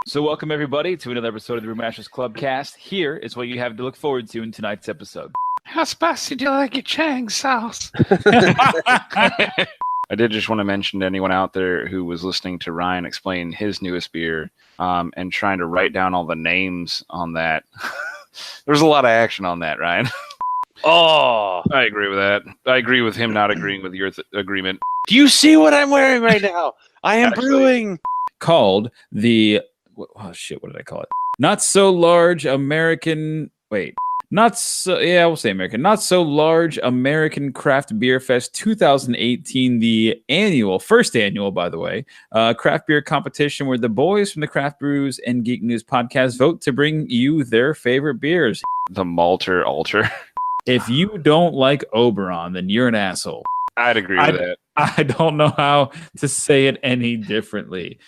So welcome everybody to another episode of the Brewmasters Club cast. Here is what you have to look forward to in tonight's episode. How spicy do you like your Chang sauce? I did just want to mention to anyone out there who was listening to Ryan explain his newest beer and trying to write down all the names on that. There's a lot of action on that, Ryan. Oh, I agree with that. I agree with him not agreeing with your agreement. do you see what I'm wearing right now? I am brewing. Called the... Oh, shit, what did I call it? Not so large American... Wait. Not so... Yeah, we'll say American. Not so large American Craft Beer Fest 2018. The annual, first annual, by the way, craft beer competition where the boys from the Craft Brews and Geek News podcast vote to bring you their favorite beers. The Malter Alter. If you don't like Oberon, then you're an asshole. I'd agree with that. I don't know how to say it any differently.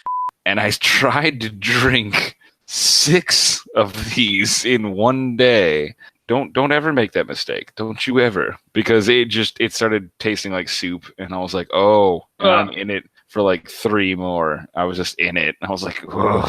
And I tried to drink 6 of these in one day. Don't ever make that mistake. Don't you ever. Because it started tasting like soup. And I was like, oh, and I'm in it for like 3 more. I was just in it. I was like, whoa.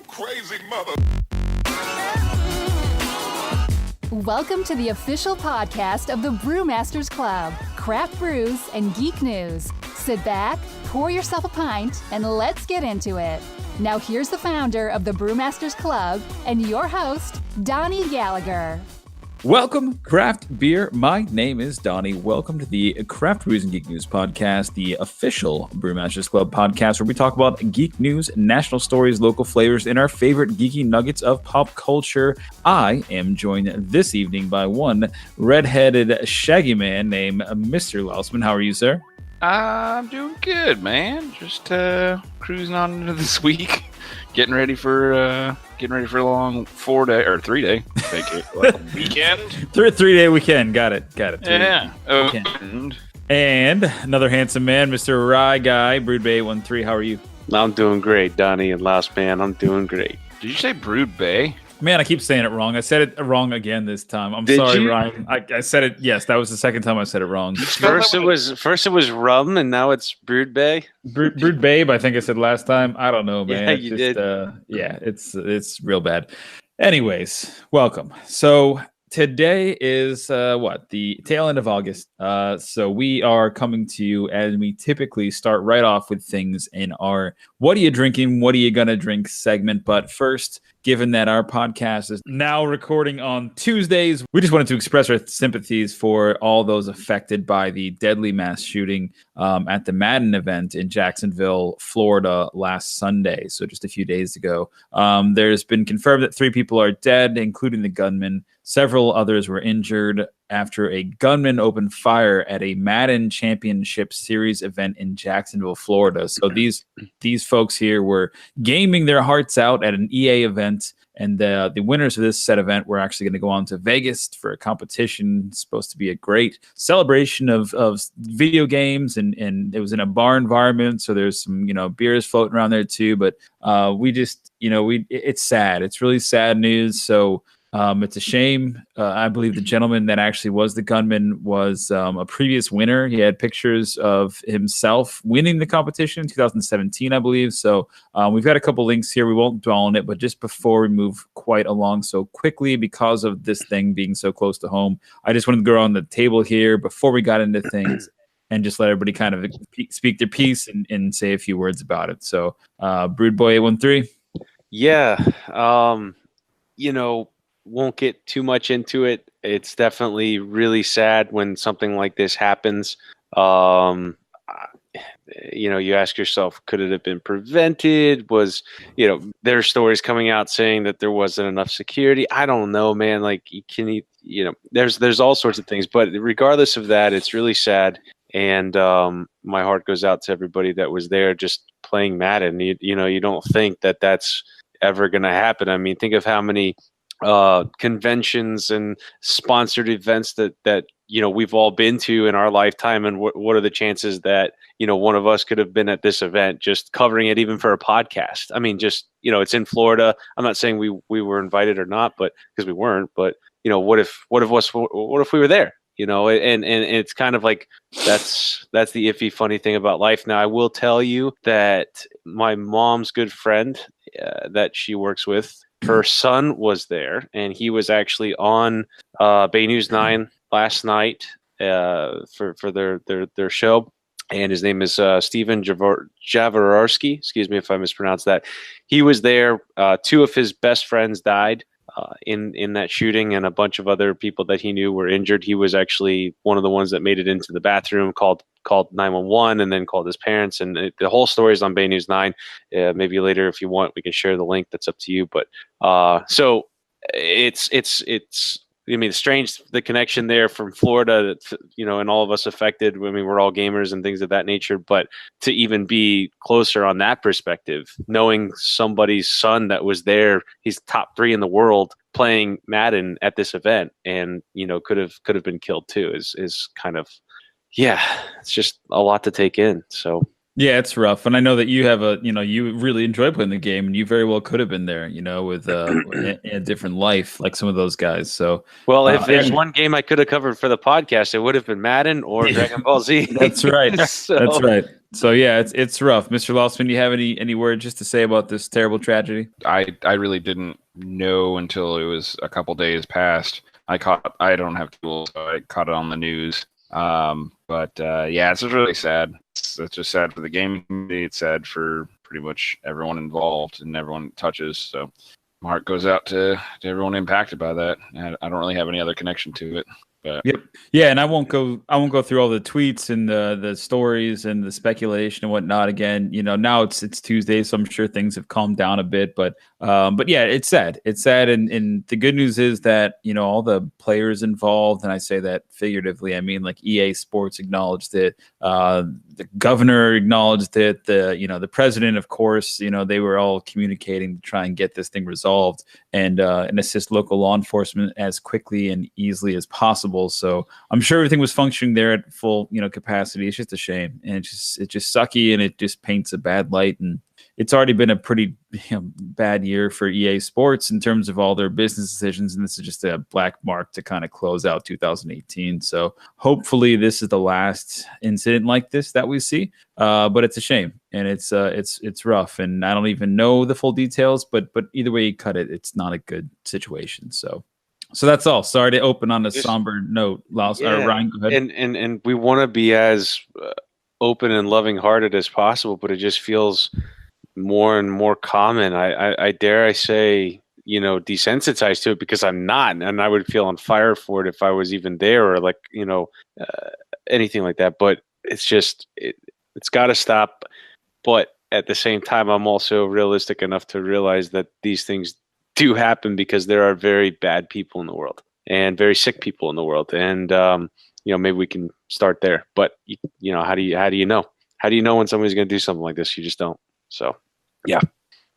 Crazy mother. Welcome to the official podcast of the Brewmasters Club, Craft Brews and Geek News. Sit back, pour yourself a pint, and let's get into it. Now here's the founder of the Brewmasters Club and your host, Donnie Gallagher. Welcome, Craft Beer. My name is Donnie. Welcome to the Craft Brews and Geek News podcast, the official Brewmasters Club podcast, where we talk about geek news, national stories, local flavors, and our favorite geeky nuggets of pop culture. I am joined this evening by one redheaded shaggy man named Mr. Lausman. How are you, sir? I'm doing good, man. Just cruising on into this week. Getting ready for a long 4-day or 3-day weekend. 3-day weekend. Got it. Yeah. And another handsome man, Mr. Rye Guy, Brood Bay 13. How are you? I'm doing great, Donnie and Last Man. I'm doing great. Did you say Brood Bay? Man, I keep saying it wrong. I said it wrong again this time. I'm Did sorry, you? Ryan. I said it. Yes, that was the second time I said it wrong. First it was rum, and now it's Brood Bay. Brood Babe, I think I said last time. I don't know, man. Yeah, It's you just, did. Yeah, it's real bad. Anyways, welcome. So today is the tail end of August. So we are coming to you as we typically start right off with things in our "What are you drinking? What are you gonna drink?" segment. But first, given that our podcast is now recording on Tuesdays, we just wanted to express our sympathies for all those affected by the deadly mass shooting at the Madden event in Jacksonville, Florida last Sunday. So just a few days ago. There's been confirmed that 3 people are dead, including the gunman. Several others were injured after a gunman opened fire at a Madden Championship Series event in Jacksonville, Florida. So these folks here were gaming their hearts out at an EA event, and the winners of this said event were actually going to go on to Vegas for a competition. It's supposed to be a great celebration of video games, and it was in a bar environment, so there's some beers floating around there too. But it's sad. It's really sad news. So. It's a shame. I believe the gentleman that actually was the gunman was a previous winner. He had pictures of himself winning the competition in 2017, I believe. So we've got a couple links here. We won't dwell on it, but just before we move quite along so quickly, because of this thing being so close to home, I just wanted to go on the table here before we got into things and just let everybody kind of speak their piece and say a few words about it. So Brood Boy 813. Yeah. Won't get too much into it. It's definitely really sad when something like this happens. You ask yourself, could it have been prevented? There are stories coming out saying that there wasn't enough security. I don't know, man. There's all sorts of things, but regardless of that, it's really sad. And my heart goes out to everybody that was there just playing Madden. You don't think that that's ever going to happen. I mean, think of how many conventions and sponsored events that we've all been to in our lifetime, and what are the chances that one of us could have been at this event, just covering it, even for a podcast? I mean, just it's in Florida. I'm not saying we were invited or not, but because we weren't. But what if we were there? And it's kind of like that's the iffy, funny thing about life. Now, I will tell you that my mom's good friend that she works with, her son was there, and he was actually on Bay News 9 last night for their show. And his name is Stephen Javorarski. Excuse me if I mispronounced that. He was there. Two of his best friends died in that shooting, and a bunch of other people that he knew were injured. He was actually one of the ones that made it into the bathroom, called 911, and then called his parents. And the whole story is on Bay News 9. Maybe later, if you want, we can share the link. That's up to you. But so it's I mean, strange, the connection there from Florida, and all of us affected. I mean, we're all gamers and things of that nature, but to even be closer on that perspective, knowing somebody's son that was there, he's top 3 in the world playing Madden at this event, and could have been killed too, is kind of, it's just a lot to take in. So. Yeah, it's rough. And I know that you have you really enjoy playing the game, and you very well could have been there, with a different life, like some of those guys. So, well, if there's one game I could have covered for the podcast, it would have been Madden or Dragon Ball Z. That's right. That's right. So yeah, it's rough. Mr. Lossman, do you have any words just to say about this terrible tragedy? I really didn't know until it was a couple days past. I don't have tools, so I caught it on the news. But it's really sad. It's just sad for the gaming community. It's sad for pretty much everyone involved and everyone it touches. So my heart goes out to everyone impacted by that. I don't really have any other connection to it. But yep. Yeah, and I won't go through all the tweets and the stories and the speculation and whatnot again. Now it's Tuesday, so I'm sure things have calmed down a bit. But yeah, it's sad. It's sad, and the good news is that all the players involved, and I say that figuratively, I mean like EA Sports acknowledged it, the governor acknowledged it, the president, of course, they were all communicating to try and get this thing resolved and assist local law enforcement as quickly and easily as possible. So I'm sure everything was functioning there at full capacity. It's just a shame, and it's just sucky, and it just paints a bad light. And it's already been a pretty bad year for EA Sports in terms of all their business decisions, and this is just a black mark to kind of close out 2018. So hopefully this is the last incident like this that we see. But it's a shame, and it's rough, and I don't even know the full details. But either way you cut it, it's not a good situation. So that's all. Sorry to open on a somber note. Ryan, go ahead. And we want to be as open and loving-hearted as possible, but it just feels more and more common. I dare I say, desensitized to it, because I'm not, and I would feel on fire for it if I was even there, or like anything like that. But it's just it's got to stop. But at the same time, I'm also realistic enough to realize that these things do happen because there are very bad people in the world and very sick people in the world, and maybe we can start there. But how do you know? How do you know when somebody's going to do something like this? You just don't. So yeah,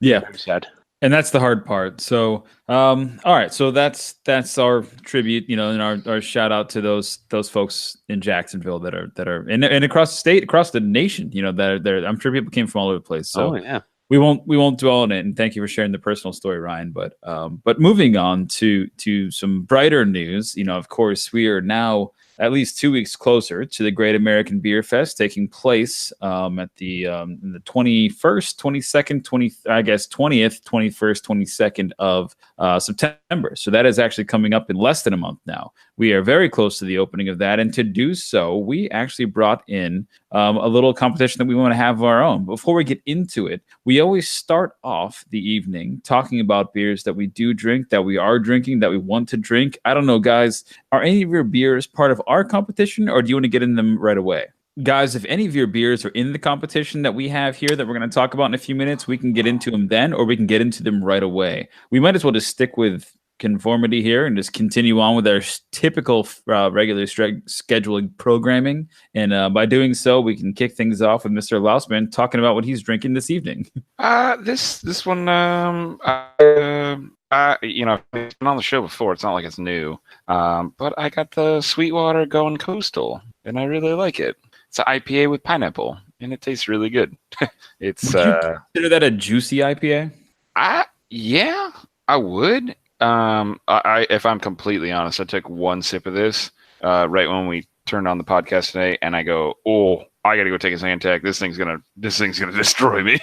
very sad. And that's the hard part. So all right, so that's our tribute, and our shout out to those folks in Jacksonville that are and across the state, across the nation, that are there. I'm sure people came from all over the place. So we won't dwell on it, and thank you for sharing the personal story, Ryan. But moving on to some brighter news, of course, we are now at least 2 weeks closer to the Great American Beer Fest taking place at the 21st, 22nd, 20th, 21st, 22nd of September. So that is actually coming up in less than a month now. We are very close to the opening of that. And to do so, we actually brought in a little competition that we want to have of our own. Before we get into it, we always start off the evening talking about beers that we do drink, that we are drinking, that we want to drink. I don't know, guys, are any of your beers part of our competition, or do you want to get in them right away? Guys, if any of your beers are in the competition that we have here that we're going to talk about in a few minutes, we can get into them then, or we can get into them right away. We might as well just stick with conformity here and just continue on with our typical regular scheduling programming. And by doing so, we can kick things off with Mr. Lausman talking about what he's drinking this evening. This one, It's been on the show before. It's not like it's new. But I got the Sweetwater Going Coastal, and I really like it. It's an IPA with pineapple, and it tastes really good. It's Would you consider that a juicy IPA? Yeah, I would. If I'm completely honest, I took one sip of this right when we turned on the podcast today, and I go, "Oh, I got to go take a Zantac. This thing's gonna destroy me."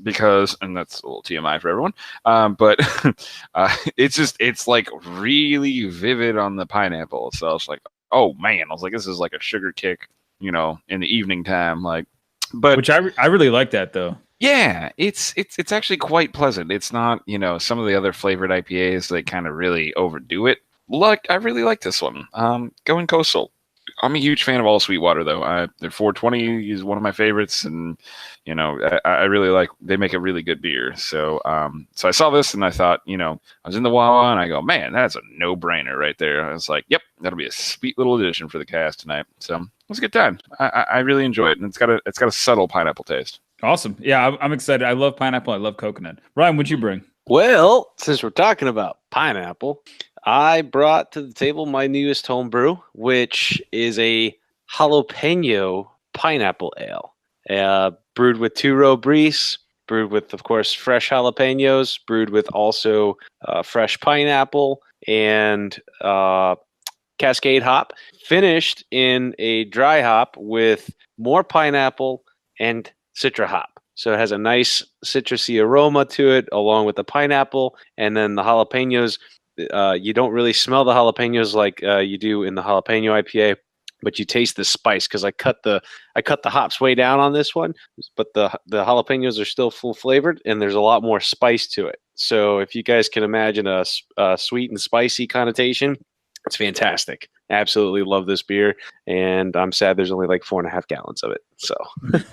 Because, and that's a little TMI for everyone. But it's like really vivid on the pineapple. So I was like, "Oh man!" I was like, "This is like a sugar kick." In the evening time, Which I really like that though. Yeah, it's actually quite pleasant. It's not, some of the other flavored IPAs, they kind of really overdo it. I really like this one. Going Coastal. I'm a huge fan of all Sweetwater though. Their 420 is one of my favorites, and I really like. They make a really good beer. So I saw this and I thought, I was in the Wawa and I go, man, that's a no-brainer right there. I was like, yep, that'll be a sweet little addition for the cast tonight. So it was a good time. I really enjoy it, and it's got a subtle pineapple taste. Awesome. Yeah, I'm excited. I love pineapple. I love coconut. Ryan, what'd you bring? Well, since we're talking about pineapple, I brought to the table my newest home brew, which is a jalapeno pineapple ale. Brewed with 2-row Breeze, brewed with, of course, fresh jalapenos, brewed with also fresh pineapple and Cascade hop, finished in a dry hop with more pineapple and Citra hop. So it has a nice citrusy aroma to it, along with the pineapple, and then the jalapenos. You don't really smell the jalapenos like you do in the jalapeno IPA, but you taste the spice because I cut the hops way down on this one, but the jalapenos are still full flavored, and there's a lot more spice to it. So if you guys can imagine a sweet and spicy connotation, it's fantastic. Absolutely love this beer, and I'm sad there's only like 4.5 gallons of it. So I was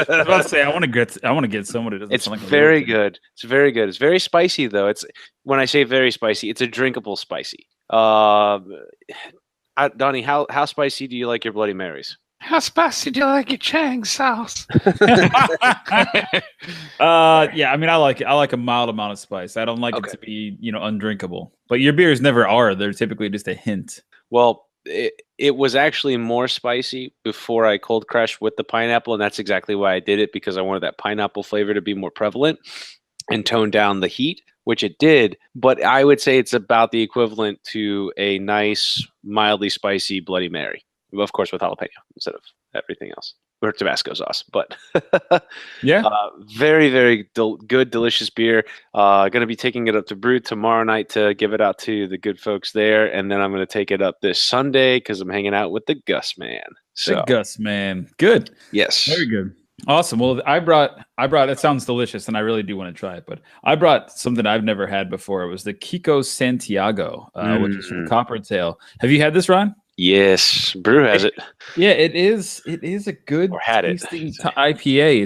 about to say I want to get someone. It's very good. It's very good. It's very spicy though. It's when I say very spicy, it's a drinkable spicy. Donnie, how spicy do you like your Bloody Marys? How spicy do you like your Chang sauce? Yeah, I mean, I like it. I like a mild amount of spice. I don't like it to be, undrinkable. But your beers never are. They're typically just a hint. Well, it was actually more spicy before I cold crashed with the pineapple, and that's exactly why I did it, because I wanted that pineapple flavor to be more prevalent and tone down the heat, which it did. But I would say it's about the equivalent to a nice, mildly spicy Bloody Mary. Of course, with jalapeno instead of everything else, or Tabasco sauce. But yeah, very, very good, delicious beer. Going to be taking it up to Brew tomorrow night to give it out to the good folks there, and then I'm going to take it up this Sunday because I'm hanging out with the Gus Man. So, the Gus Man, good. Yes, very good. Awesome. Well, I brought. It sounds delicious, and I really do want to try it. But I brought something I've never had before. It was the Kiko Santiago, which is from Coppertail. Have you had this, Ron? Yes, Brew has it. Yeah, it is. It is a good IPA.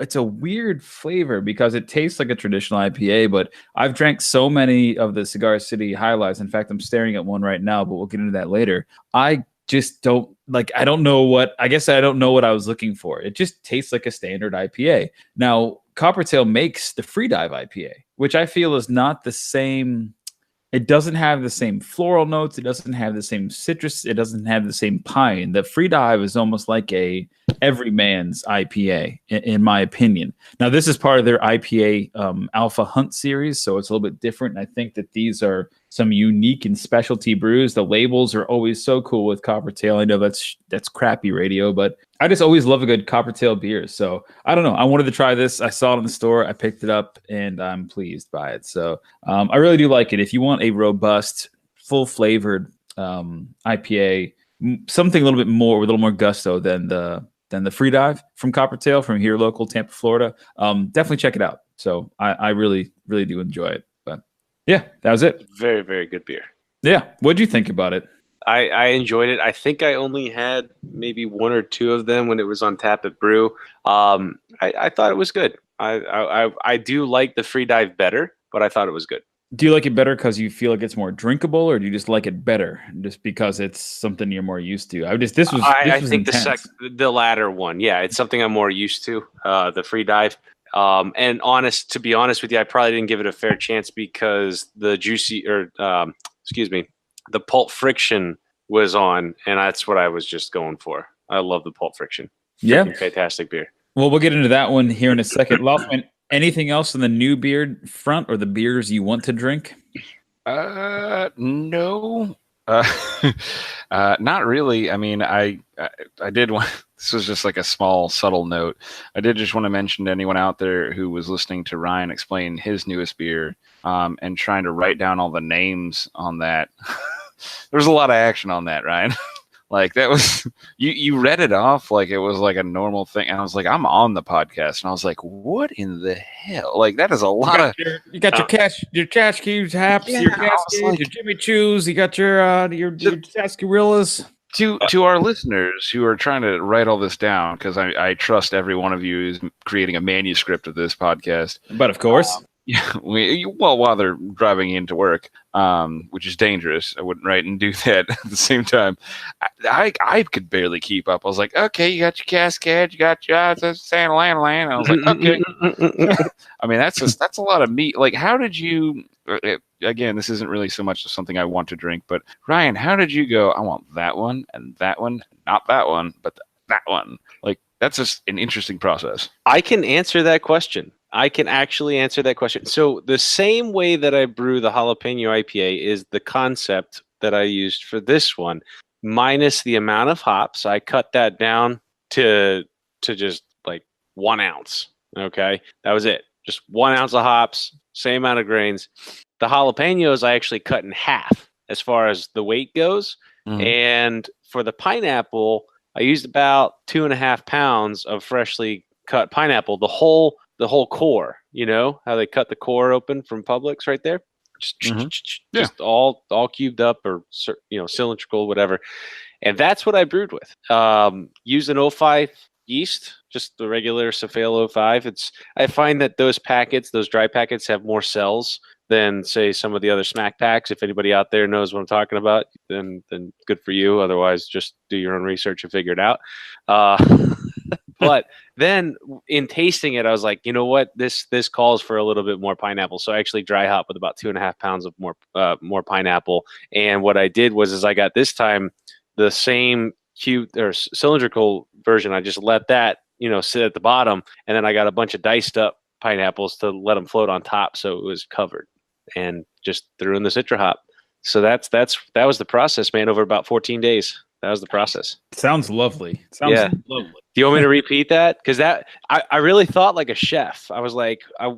It's a weird flavor because it tastes like a traditional IPA. But I've drank so many of the Cigar City highlights. In fact, I'm staring at one right now, but we'll get into that later. I just don't like. I don't know what. I guess I don't know what I was looking for. It just tastes like a standard IPA. Now, Coppertail makes the Freedive IPA, which I feel is not the same. It doesn't have the same floral notes. It doesn't have the same citrus. It doesn't have the same pine. The Freedive is almost like a everyman's IPA, in my opinion. Now, this is part of their IPA Alpha Hunt series, so it's a little bit different. And I think that these are some unique and specialty brews. The labels are always so cool with Coppertail. I know that's crappy radio, but I just always love a good Coppertail beer. So I don't know. I wanted to try this. I saw it in the store. I picked it up, and I'm pleased by it. So I really do like it. If you want a robust, full-flavored IPA, something a little bit more with a little more gusto than the Freedive from Coppertail from here, local Tampa, Florida, definitely check it out. So I really, really do enjoy it. But yeah, that was it. Very, very good beer. Yeah. What'd you think about it? I enjoyed it. I think I only had maybe 1 or 2 of them when it was on tap at Brew. I thought it was good. I do like the Freedive better, but I thought it was good. Do you like it better because you feel like it's more drinkable, or do you just like it better just because it's something you're more used to? I think the latter one. Yeah, it's something I'm more used to. The Freedive. And to be honest with you, I probably didn't give it a fair chance because the the Pulp Friction was on, and that's what I was just going for. I love the Pulp Friction. Yeah. Freaking fantastic beer. Well, we'll get into that one here in a second. Lothman, anything else on the new beer front or the beers you want to drink? No. Not really. I mean, I did want. This was just like a small, subtle note. I did just want to mention to anyone out there who was listening to Ryan explain his newest beer, and trying to write down all the names on that. There's a lot of action on that, Ryan. Like that was you read it off like it was like a normal thing, and I was like, I'm on the podcast, and I was like, what in the hell? Like that is a lot of. You got your cash cubes, Haps, your Cascades, like, your Jimmy Choos, you got your Sarsaparillas. To our listeners who are trying to write all this down, because I trust every one of you is creating a manuscript of this podcast. But of course. Yeah, while they're driving into work, which is dangerous. I wouldn't write and do that at the same time. I could barely keep up. I was like, okay, you got your Cascade, you got your Santa Land. I was like, okay. I mean, that's a lot of meat. Like, how did you? Again, this isn't really so much something I want to drink, but Ryan, how did you go? I want that one and that one, not that one, but that one. Like, that's just an interesting process. I can answer that question. I can actually answer that question. So the same way that I brew the jalapeno IPA is the concept that I used for this one, minus the amount of hops. I cut that down to just like 1 ounce. Okay, that was it. Just 1 ounce of hops, same amount of grains. The jalapenos I actually cut in half as far as the weight goes. Mm-hmm. And for the pineapple, I used about 2.5 pounds of freshly cut pineapple. The whole core, you know how they cut the core open from Publix right there, just all cubed up or cylindrical, whatever. And that's what I brewed with. Used an 05 yeast, just the regular Safale 05. I find that those dry packets, have more cells than say some of the other smack packs. If anybody out there knows what I'm talking about, then good for you. Otherwise, just do your own research and figure it out. But then in tasting it, I was like, you know what? This calls for a little bit more pineapple. So I actually dry hop with about 2.5 pounds of more pineapple. And what I did was I got this time the same cube or cylindrical version. I just let that, sit at the bottom. And then I got a bunch of diced up pineapples to let them float on top. So it was covered and just threw in the Citra hop. So that was the process, man, over about 14 days. That was the process. Sounds lovely. Lovely. Do you want me to repeat that? Because I really thought like a chef. I was like, I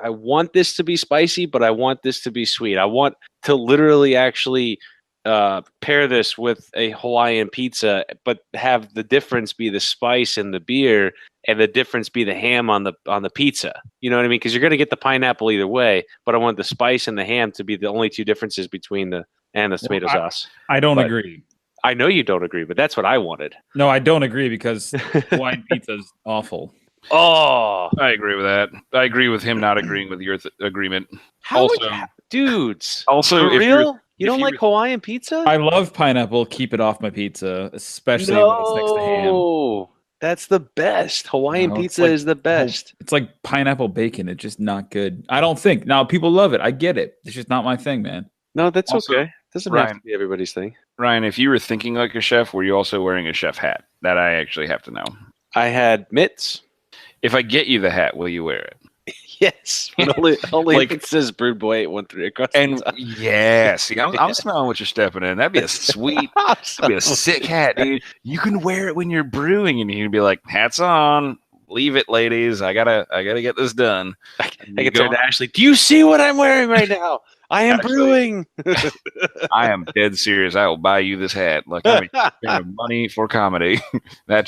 want this to be spicy, but I want this to be sweet. I want to literally actually pair this with a Hawaiian pizza, but have the difference be the spice in the beer and the difference be the ham on the pizza. You know what I mean? Because you're going to get the pineapple either way, but I want the spice and the ham to be the only two differences between the tomato sauce. I don't agree. I know you don't agree, but that's what I wanted. No, I don't agree because Hawaiian pizza is awful. Oh, I agree with that. I agree with him not agreeing with your agreement. Dudes? Also, for real? You don't like Hawaiian pizza? I love pineapple. Keep it off my pizza, especially when it's next to ham. No, that's the best. Hawaiian pizza is the best. It's like pineapple bacon. It's just not good. I don't think. Now, people love it. I get it. It's just not my thing, man. No, that's also, okay. Doesn't have to be everybody's thing. Ryan, if you were thinking like a chef, were you also wearing a chef hat? That I actually have to know. I had mitts. If I get you the hat, will you wear it? Yes, but only like, if it says Brewed Boy 813 across the top. Yeah, see, I'm smelling what you're stepping in. That'd be a sweet, that'd be a sick hat, dude. You can wear it when you're brewing, and you can be like, "Hats on, leave it, ladies. I gotta get this done." I can turn to Ashley. Do you see what I'm wearing right now? I am brewing. I am dead serious. I will buy you this hat. Like, I mean, spending money for comedy. that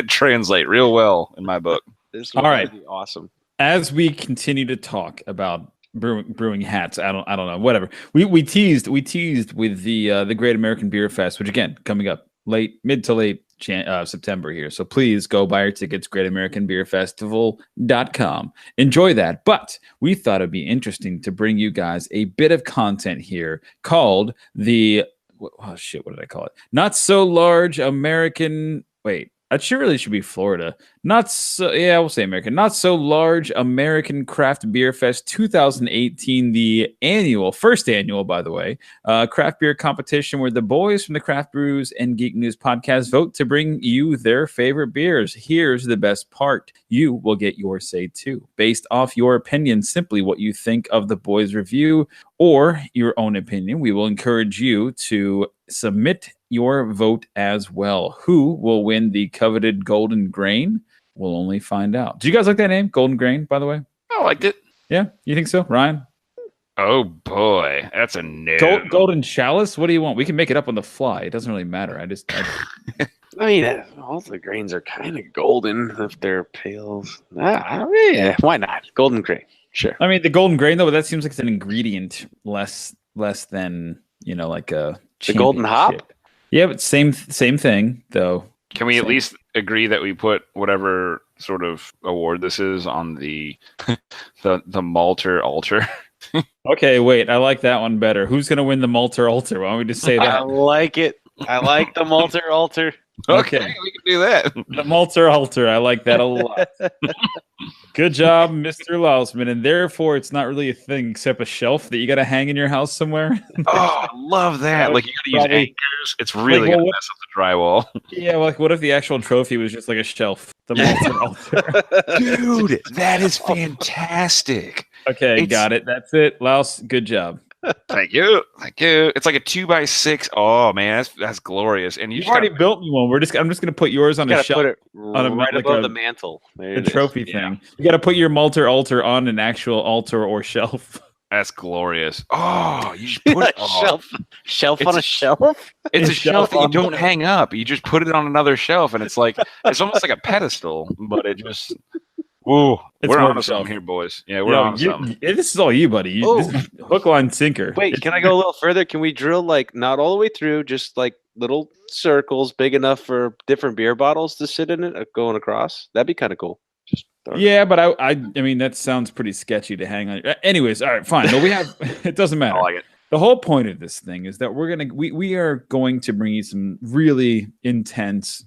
translate real well in my book. This all right, be awesome. As we continue to talk about brewing hats, I don't know, whatever. We teased with the Great American Beer Fest, which again coming up mid to late September here. So please go buy your tickets, greatamericanbeerfestival.com. Enjoy that. But we thought it'd be interesting to bring you guys a bit of content here called what did I call it? Not so large American. Wait. That should be Florida. Not so, yeah, we'll say American. Not so large American Craft Beer Fest 2018, the first annual, by the way, craft beer competition where the boys from the Craft Brews and Geek News podcast vote to bring you their favorite beers. Here's the best part. You will get your say too, based off your opinion, simply what you think of the boys' review or your own opinion. We will encourage you to submit your vote as well. Who will win the coveted Golden Grain? We'll only find out. Do you guys like that name, Golden Grain, by the way? I liked it. Yeah, you think so, Ryan? Oh boy, that's a no. Golden Chalice? What do you want? We can make it up on the fly. It doesn't really matter. I mean, all the grains are kind of golden if they're pale. Yeah, why not? Golden Grain, sure. I mean, the Golden Grain, though, but that seems like it's an ingredient less than, like a the Golden Hop? Yeah, but same thing, though. Can we at least agree that we put whatever sort of award this is on the Malter Altar? Okay, wait. I like that one better. Who's going to win the Malter Altar? Why don't we just say that? I like it. I like the Malter Altar. Okay, we can do that. The Malter Altar. I like that a lot. Good job, Mr. Lausman. And therefore, it's not really a thing except a shelf that you got to hang in your house somewhere. Oh, I love that. Like, you got to use anchors. It's really going to mess up the drywall. Yeah, like, what if the actual trophy was just like a shelf? The Malter Altar. Dude, that is fantastic. Okay, got it. That's it. Laus, good job. Thank you. It's like a 2x6. Oh man, that's glorious. And you've already built me one. I'm just gonna put yours on a shelf. Put it right above the mantle. The trophy thing. You got to put your Malter Altar on an actual altar or shelf. That's glorious. Oh, you just put it shelf on a shelf. It's a shelf that you don't hang up. You just put it on another shelf, and it's almost like a pedestal, but it just. Ooh, we're on something here, boys. Yeah, we're on something. This is all you, buddy. This is hook, line, sinker. Wait, can I go a little further? Can we drill not all the way through, just little circles big enough for different beer bottles to sit in it, going across? That'd be kind of cool. Yeah, but I mean that sounds pretty sketchy to hang on. Anyways, all right, fine. But we have. It doesn't matter. I like it. The whole point of this thing is that we are going to bring you some really intense,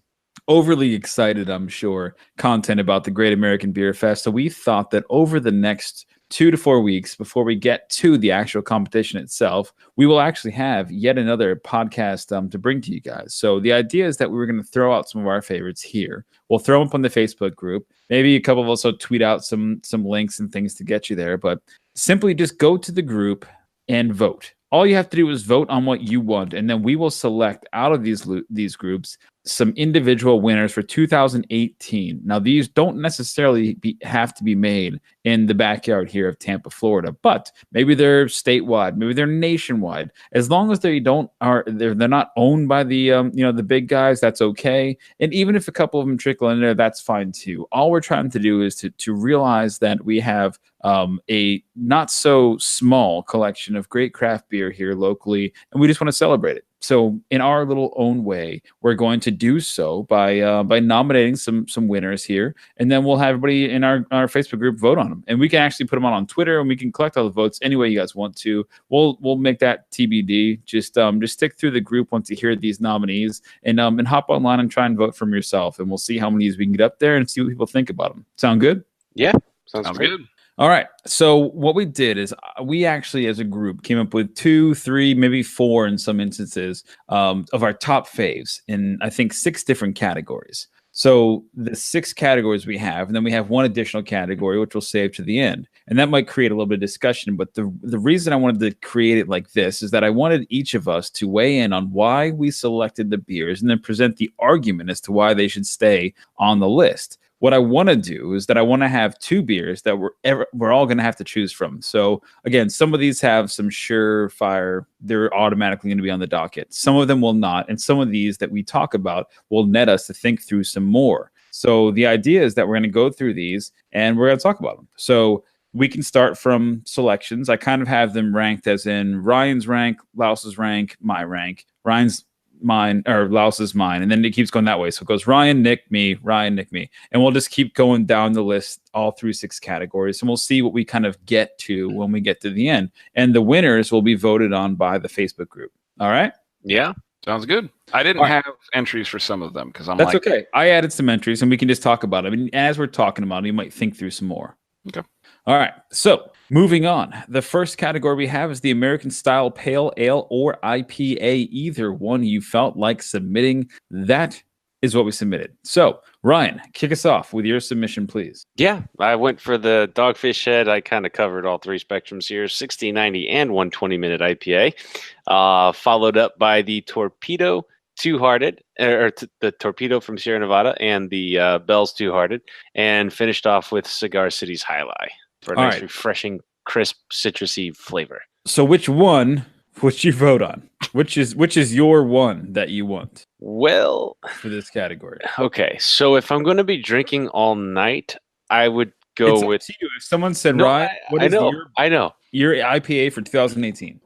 overly excited, I'm sure, content about the Great American Beer Fest. So we thought that over the next 2 to 4 weeks before we get to the actual competition itself, we will actually have yet another podcast to bring to you guys. So the idea is that we were going to throw out some of our favorites here. We'll throw them up on the Facebook group. Maybe a couple of us will tweet out some links and things to get you there. But simply just go to the group and vote. All you have to do is vote on what you want, and then we will select out of these groups some individual winners for 2018. Now, these don't necessarily have to be made in the backyard here of Tampa, Florida, but maybe they're statewide, maybe they're nationwide. As long as they're not owned by the the big guys, that's okay. And even if a couple of them trickle in there, that's fine too. All we're trying to do is to realize that we have a not so small collection of great craft beer here locally, and we just want to celebrate it. So in our little own way, we're going to do so by nominating some winners here, and then we'll have everybody in our Facebook group vote on them, and we can actually put them on Twitter, and we can collect all the votes any way you guys want to. We'll make that TBD. Just stick through the group once you hear these nominees, and hop online and try and vote from yourself, and we'll see how many we can get up there and see what people think about them. Sound good? Yeah, sounds great. Good. All right. So what we did is we actually, as a group, came up with 2, 3, maybe 4 in some instances of our top faves in, I think, 6 different categories. So the 6 categories we have, and then we have one additional category, which we'll save to the end. And that might create a little bit of discussion. But the reason I wanted to create it like this is that I wanted each of us to weigh in on why we selected the beers and then present the argument as to why they should stay on the list. What I want to do is that I want to have 2 beers that we're all going to have to choose from. So again, some of these have some surefire, they're automatically going to be on the docket. Some of them will not. And some of these that we talk about will net us to think through some more. So the idea is that we're going to go through these and we're going to talk about them. So we can start from selections. I kind of have them ranked as in Ryan's rank, Laus's rank, my rank. Ryan's mine, or Laus's mine, and then it keeps going that way. So it goes Ryan, Nick, me, Ryan, Nick, me, and we'll just keep going down the list all through 6 categories, and we'll see what we kind of get to when we get to the end. And the winners will be voted on by the Facebook group. All right? Yeah. Sounds good. I didn't All right. have entries for some of them because I'm That's like, okay. I added some entries, and we can just talk about it. I mean, as we're talking about it, you might think through some more. Okay. All right. So moving on. The first category we have is the American Style Pale Ale or IPA. Either one you felt like submitting, that is what we submitted. So, Ryan, kick us off with your submission, please. Yeah, I went for the Dogfish Head. I kind of covered all three spectrums here: 60, 90, and 120-minute IPA. Followed up by the Torpedo Two Hearted, the Torpedo from Sierra Nevada, and the Bell's Two Hearted, and finished off with Cigar City's High Life for a All nice, right. refreshing, crisp, citrusy flavor. So, which one would you vote on? Which is your one that you want Well, for this category? okay, so if I'm going to be drinking all night, I would go It's up with. to you. If someone said, No, Ryan, what I is know, I know. your IPA for 2018?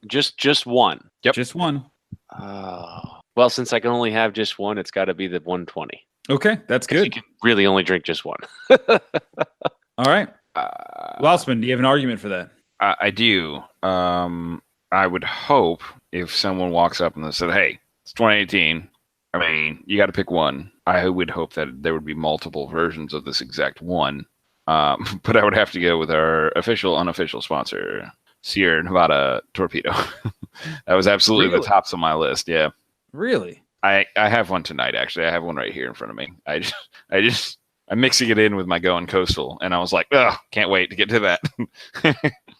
Just one. Yep. Just one. Well, since I can only have just one, it's got to be the 120. Okay, that's 'Cause you good. can really only drink just one. All right. Lousman, do you have an argument for that? I do. I would hope if someone walks up and said, "Hey, it's 2018. I mean, you got to pick one." I would hope that there would be multiple versions of this exact one. But I would have to go with our official, unofficial sponsor, Sierra Nevada Torpedo. That was absolutely Really? the tops of my list. Yeah, Really? I have one tonight. Actually, I have one right here in front of me. I'm mixing it in with my Going Coastal, and I was like, "Oh, can't wait to get to that."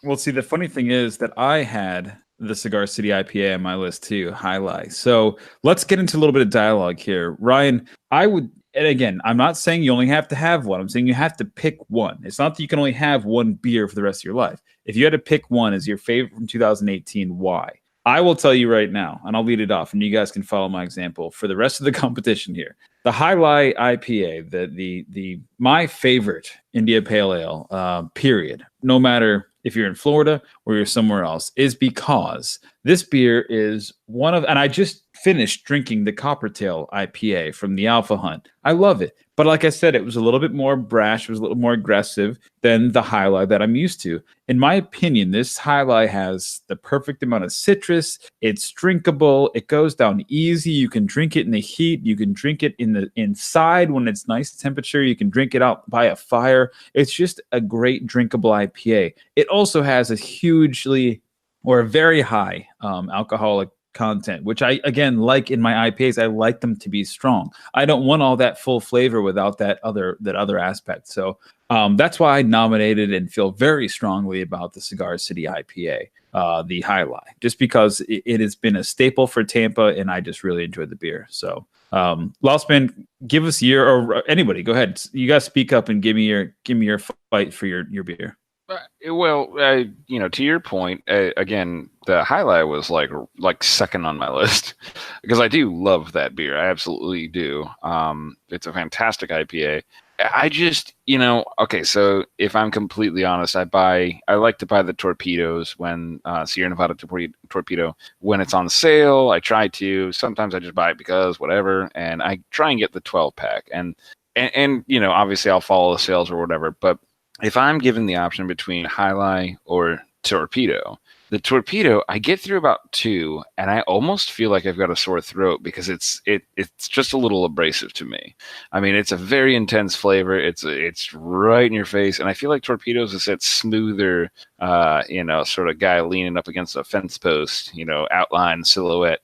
Well, see, the funny thing is that I had the Cigar City IPA on my list too, highlight. So let's get into a little bit of dialogue here. Ryan, and again, I'm not saying you only have to have one. I'm saying you have to pick one. It's not that you can only have one beer for the rest of your life. If you had to pick one as your favorite from 2018, why? I will tell you right now, and I'll lead it off, and you guys can follow my example for the rest of the competition here. The Highlight IPA, the my favorite India Pale Ale, period. No matter if you're in Florida or you're somewhere else, is because this beer is one of, and I just finished drinking the Coppertail IPA from the Alpha Hunt. I love it. But like I said, it was a little bit more brash, it was a little more aggressive than the Highlight that I'm used to. In my opinion, this Highlight has the perfect amount of citrus. It's drinkable. It goes down easy. You can drink it in the heat. You can drink it in the inside when it's nice temperature. You can drink it out by a fire. It's just a great drinkable IPA. It also has a very high alcoholic content, which I again like in my IPAs. I like them to be strong. I don't want all that full flavor without that other aspect. So that's why I nominated and feel very strongly about the Cigar City IPA, the Highlight, just because it has been a staple for Tampa, and I just really enjoyed the beer. So Loustman, give us or anybody, go ahead. You guys speak up and give me your fight for your beer. Well, to your point, again, the Highlight was like second on my list because I do love that beer. I absolutely do. It's a fantastic IPA. I just, okay, so if I'm completely honest, I like to buy the Torpedoes when Sierra Nevada Torpedo, when it's on sale. I try to. Sometimes I just buy it because whatever, and I try and get the 12-pack. And obviously I'll follow the sales or whatever, but if I'm given the option between Highlight or Torpedo, the Torpedo, I get through about two, and I almost feel like I've got a sore throat because it's just a little abrasive to me. I mean, it's a very intense flavor. It's right in your face, and I feel like Torpedoes is that smoother, sort of guy leaning up against a fence post, outline silhouette.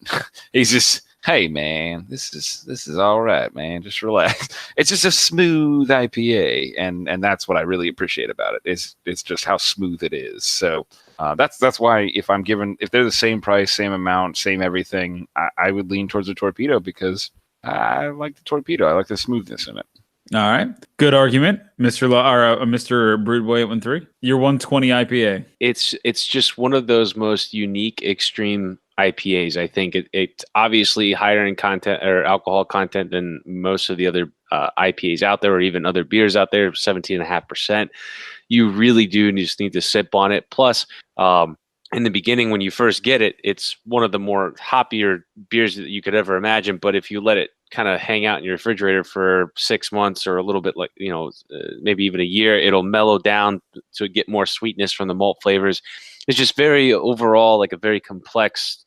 He's just, hey man, this is all right, man. Just relax. It's just a smooth IPA, and that's what I really appreciate about it. It's just how smooth it is. So that's why if they're the same price, same amount, same everything, I would lean towards the Torpedo because I like the Torpedo. I like the smoothness in it. All right, good argument, Mr. Mr. Broodboy 813. Your 120 IPA. It's just one of those most unique, extreme IPAs. I think it's obviously higher in content or alcohol content than most of the other IPAs out there, or even other beers out there. 17.5%. You really do just need to sip on it. Plus, in the beginning, when you first get it, it's one of the more hoppier beers that you could ever imagine. But if you let it kind of hang out in your refrigerator for 6 months or a little bit, maybe even a year, it'll mellow down to get more sweetness from the malt flavors. It's just very overall like a very complex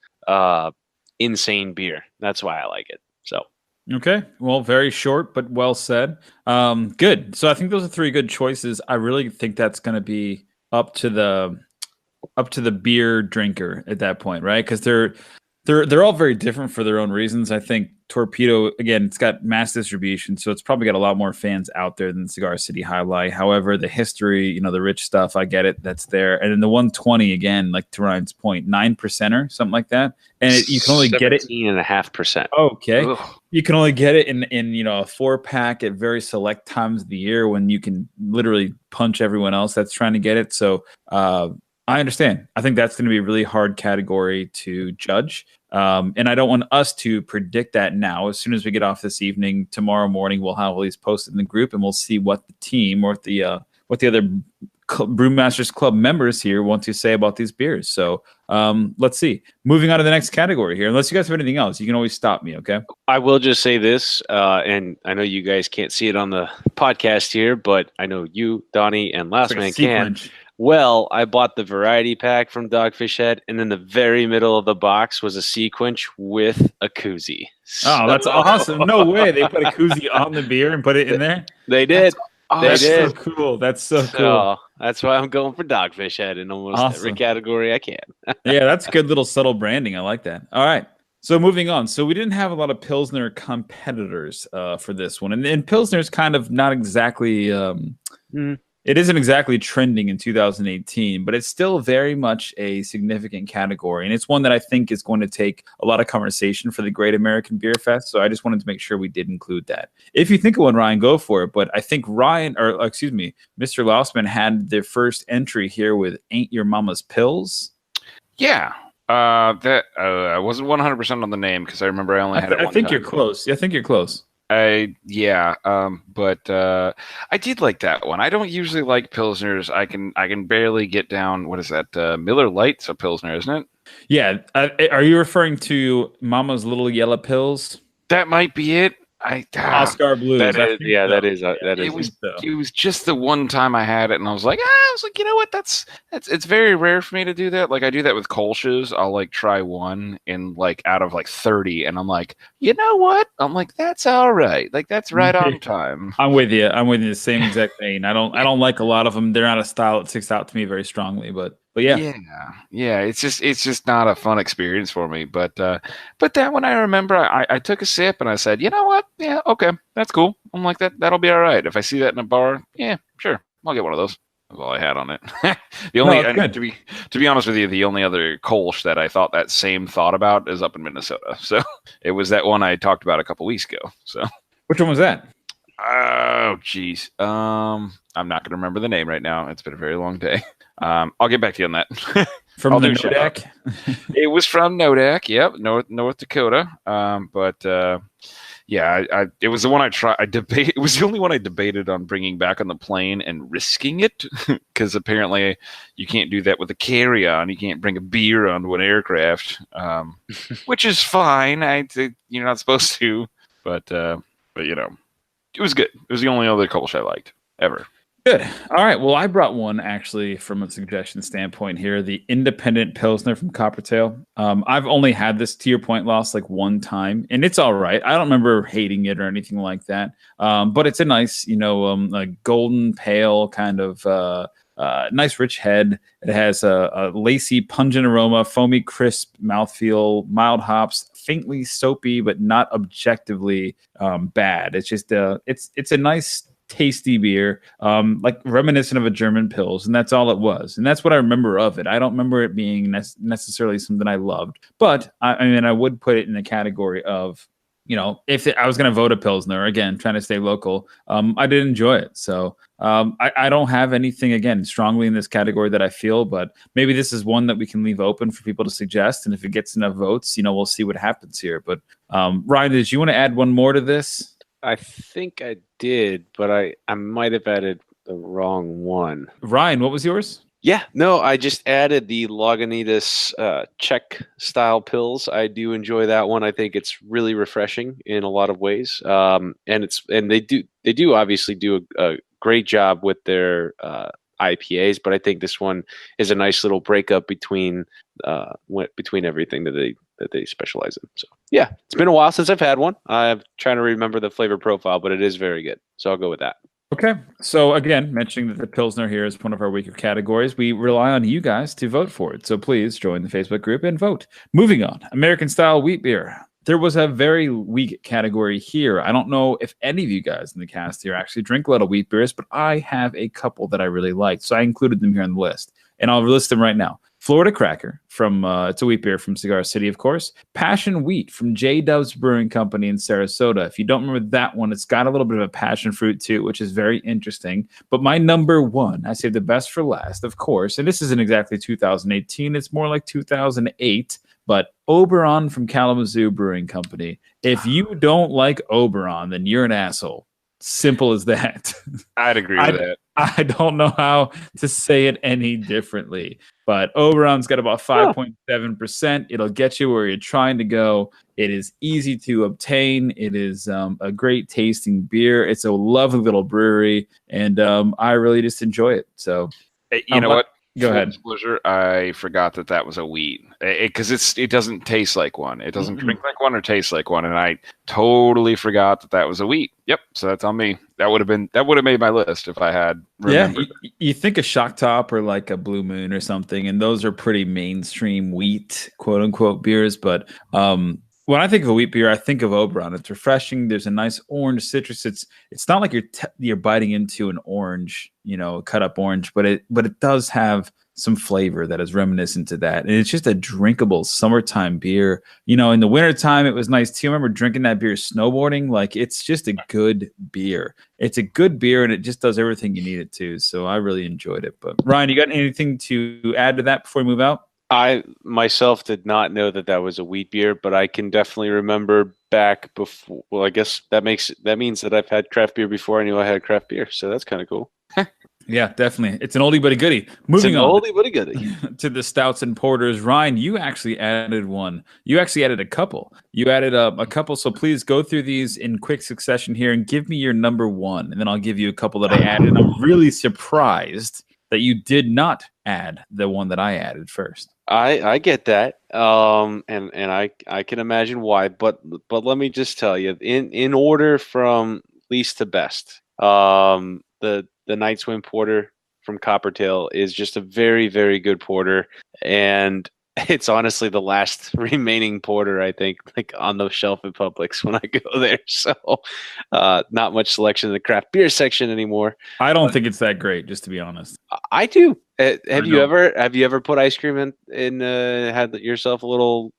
insane beer. That's why I like it. So. Okay. Well, very short, but well said. Good. So I think those are three good choices. I really think that's going to be up to the beer drinker at that point, right? Because they're all very different for their own reasons. I think Torpedo, again, it's got mass distribution, so it's probably got a lot more fans out there than Cigar City High Life. However, the history, the rich stuff, I get it, that's there. And then the 120, again, like to Ryan's point, 9%er, something like that. And you can only get it 17.5%. Okay. Ugh. You can only get it in a 4-pack at very select times of the year when you can literally punch everyone else that's trying to get it. So I understand. I think that's going to be a really hard category to judge. And I don't want us to predict that now. As soon as we get off this evening, tomorrow morning, we'll have all these posted in the group and we'll see what the team or what the other Brewmasters Club members here want to say about these beers. So let's see. Moving on to the next category here. Unless you guys have anything else, you can always stop me, okay? I will just say this, and I know you guys can't see it on the podcast here, but I know you, Donnie, and Last Man can. Well, I bought the variety pack from Dogfish Head, and in the very middle of the box was a Sequench with a koozie. Oh, that's awesome. No way. They put a koozie on the beer and put it in there? They did. That's so cool. That's so cool. That's why I'm going for Dogfish Head in almost every category I can. Yeah, that's good little subtle branding. I like that. All right. So moving on. So we didn't have a lot of Pilsner competitors for this one. And Pilsner's kind of not exactly... It isn't exactly trending in 2018, but it's still very much a significant category. And it's one that I think is going to take a lot of conversation for the Great American Beer Fest. So I just wanted to make sure we did include that. If you think of one, Ryan, go for it. But I think Mr. Lausman had their first entry here with Ain't Your Mama's Pills. Yeah. I wasn't 100% on the name because I remember I only had it one time. I think you're close. I think you're close. But I did like that one. I don't usually like Pilsners. I can barely get down. What is that? Miller Lite's a Pilsner, isn't it? Yeah. Are you referring to Mama's Little Yellow Pills? That might be it. Oscar Blues. That is. It was just the one time I had it, and I was like, you know what? It's very rare for me to do that. Like I do that with Kolsch's. I'll like try one in like out of like 30, and I'm like, you know what? I'm like, that's all right. Like that's right on time. I'm with you. The same exact vein. I don't like a lot of them. They're not a style that sticks out to me very strongly, but yeah. It's just not a fun experience for me. But that one I remember, I took a sip and I said, you know what? Yeah, okay, that's cool. I'm like that'll be all right. If I see that in a bar, yeah, sure, I'll get one of those. That's all I had on it. To be honest with you, the only other Kolsch that I thought that same thought about is up in Minnesota. So it was that one I talked about a couple weeks ago. So which one was that? Oh, geez. I'm not going to remember the name right now. It's been a very long day. I'll get back to you on that. From the Nodak? It was from Nodak. Yep, North Dakota. It was the one I tried. It was the only one I debated on bringing back on the plane and risking it because apparently you can't do that with a carry-on. You can't bring a beer onto an aircraft, which is fine. You're not supposed to, but it was good. It was the only other Kolsch I liked ever. Good. All right. Well, I brought one actually from a suggestion standpoint here, the Independent Pilsner from Coppertail. I've only had this, to your point, Lost, like one time, and it's all right. I don't remember hating it or anything like that. But it's a nice, a golden pale kind of nice rich head. It has a lacy, pungent aroma, foamy, crisp mouthfeel, mild hops, faintly soapy, but not objectively bad. It's just it's a nice, tasty beer, like reminiscent of a German Pils, and that's all it was. And that's what I remember of it. I don't remember it being necessarily something I loved, but I would put it in the category of, if I was going to vote a Pilsner, again, trying to stay local, I did enjoy it. So I don't have anything, again, strongly in this category that I feel, but maybe this is one that we can leave open for people to suggest. And if it gets enough votes, we'll see what happens here. But Ryan, did you want to add one more to this? I think I did, but I might have added the wrong one. Ryan, what was yours? Yeah, no, I just added the Lagunitas Czech style pills. I do enjoy that one. I think it's really refreshing in a lot of ways. And they do obviously do a great job with their IPAs, but I think this one is a nice little breakup between everything that they specialize in. So yeah, it's been a while since I've had one. I'm trying to remember the flavor profile, but it is very good. So I'll go with that. Okay. So again, mentioning that the Pilsner here is one of our weaker categories, we rely on you guys to vote for it. So please join the Facebook group and vote. Moving on, American style wheat beer. There was a very weak category here. I don't know if any of you guys in the cast here actually drink a lot of wheat beers, but I have a couple that I really liked. So I included them here on the list. And I'll list them right now. Florida Cracker from it's a wheat beer from Cigar City, of course. Passion Wheat from J Dub's Brewing Company in Sarasota. If you don't remember that one, it's got a little bit of a passion fruit to it, which is very interesting. But my number one, I saved the best for last, of course. And this isn't exactly 2018. It's more like 2008. But Oberon from Kalamazoo Brewing Company. If you don't like Oberon, then you're an asshole. Simple as that. I'd agree with that. I don't know how to say it any differently. But Oberon's got about 5.7%. It'll get you where you're trying to go. It is easy to obtain. It is a great tasting beer. It's a lovely little brewery. And I really just enjoy it. So, you know what? Go ahead. Disclosure, I forgot that was a wheat because it doesn't taste like one. It doesn't drink like one or taste like one, and I totally forgot that was a wheat. Yep, so that's on me. That would have made my list if I had remembered. Yeah, you think a Shock Top or like a Blue Moon or something, and those are pretty mainstream wheat, quote unquote, beers. But when I think of a wheat beer, I think of Oberon. It's refreshing. There's a nice orange citrus. It's not like you're biting into an orange, cut up orange, but it does have some flavor that is reminiscent to that. And it's just a drinkable summertime beer. In the wintertime, it was nice too. I remember drinking that beer snowboarding. Like, it's just a good beer. It's a good beer, and it just does everything you need it to. So I really enjoyed it. But Ryan, you got anything to add to that before we move out? I myself did not know that was a wheat beer, but I can definitely remember back before. Well, I guess that means that I've had craft beer before I knew I had craft beer. So that's kind of cool. Yeah, definitely. It's an oldie but a goodie. Moving on. Oldie but a goodie. To the stouts and porters. Ryan, you actually added one. You actually added a couple. You added a couple. So please go through these in quick succession here and give me your number one. And then I'll give you a couple that I added. And I'm really surprised that you did not add the one that I added first. I get that, and I can imagine why, but let me just tell you, in order from least to best, the Night Swim Porter from Coppertail is just a very, very good porter, and it's honestly the last remaining porter, I think, like on the shelf at Publix when I go there. So not much selection in the craft beer section anymore. I don't think it's that great, just to be honest. I do. Have you ever put ice cream in had yourself a little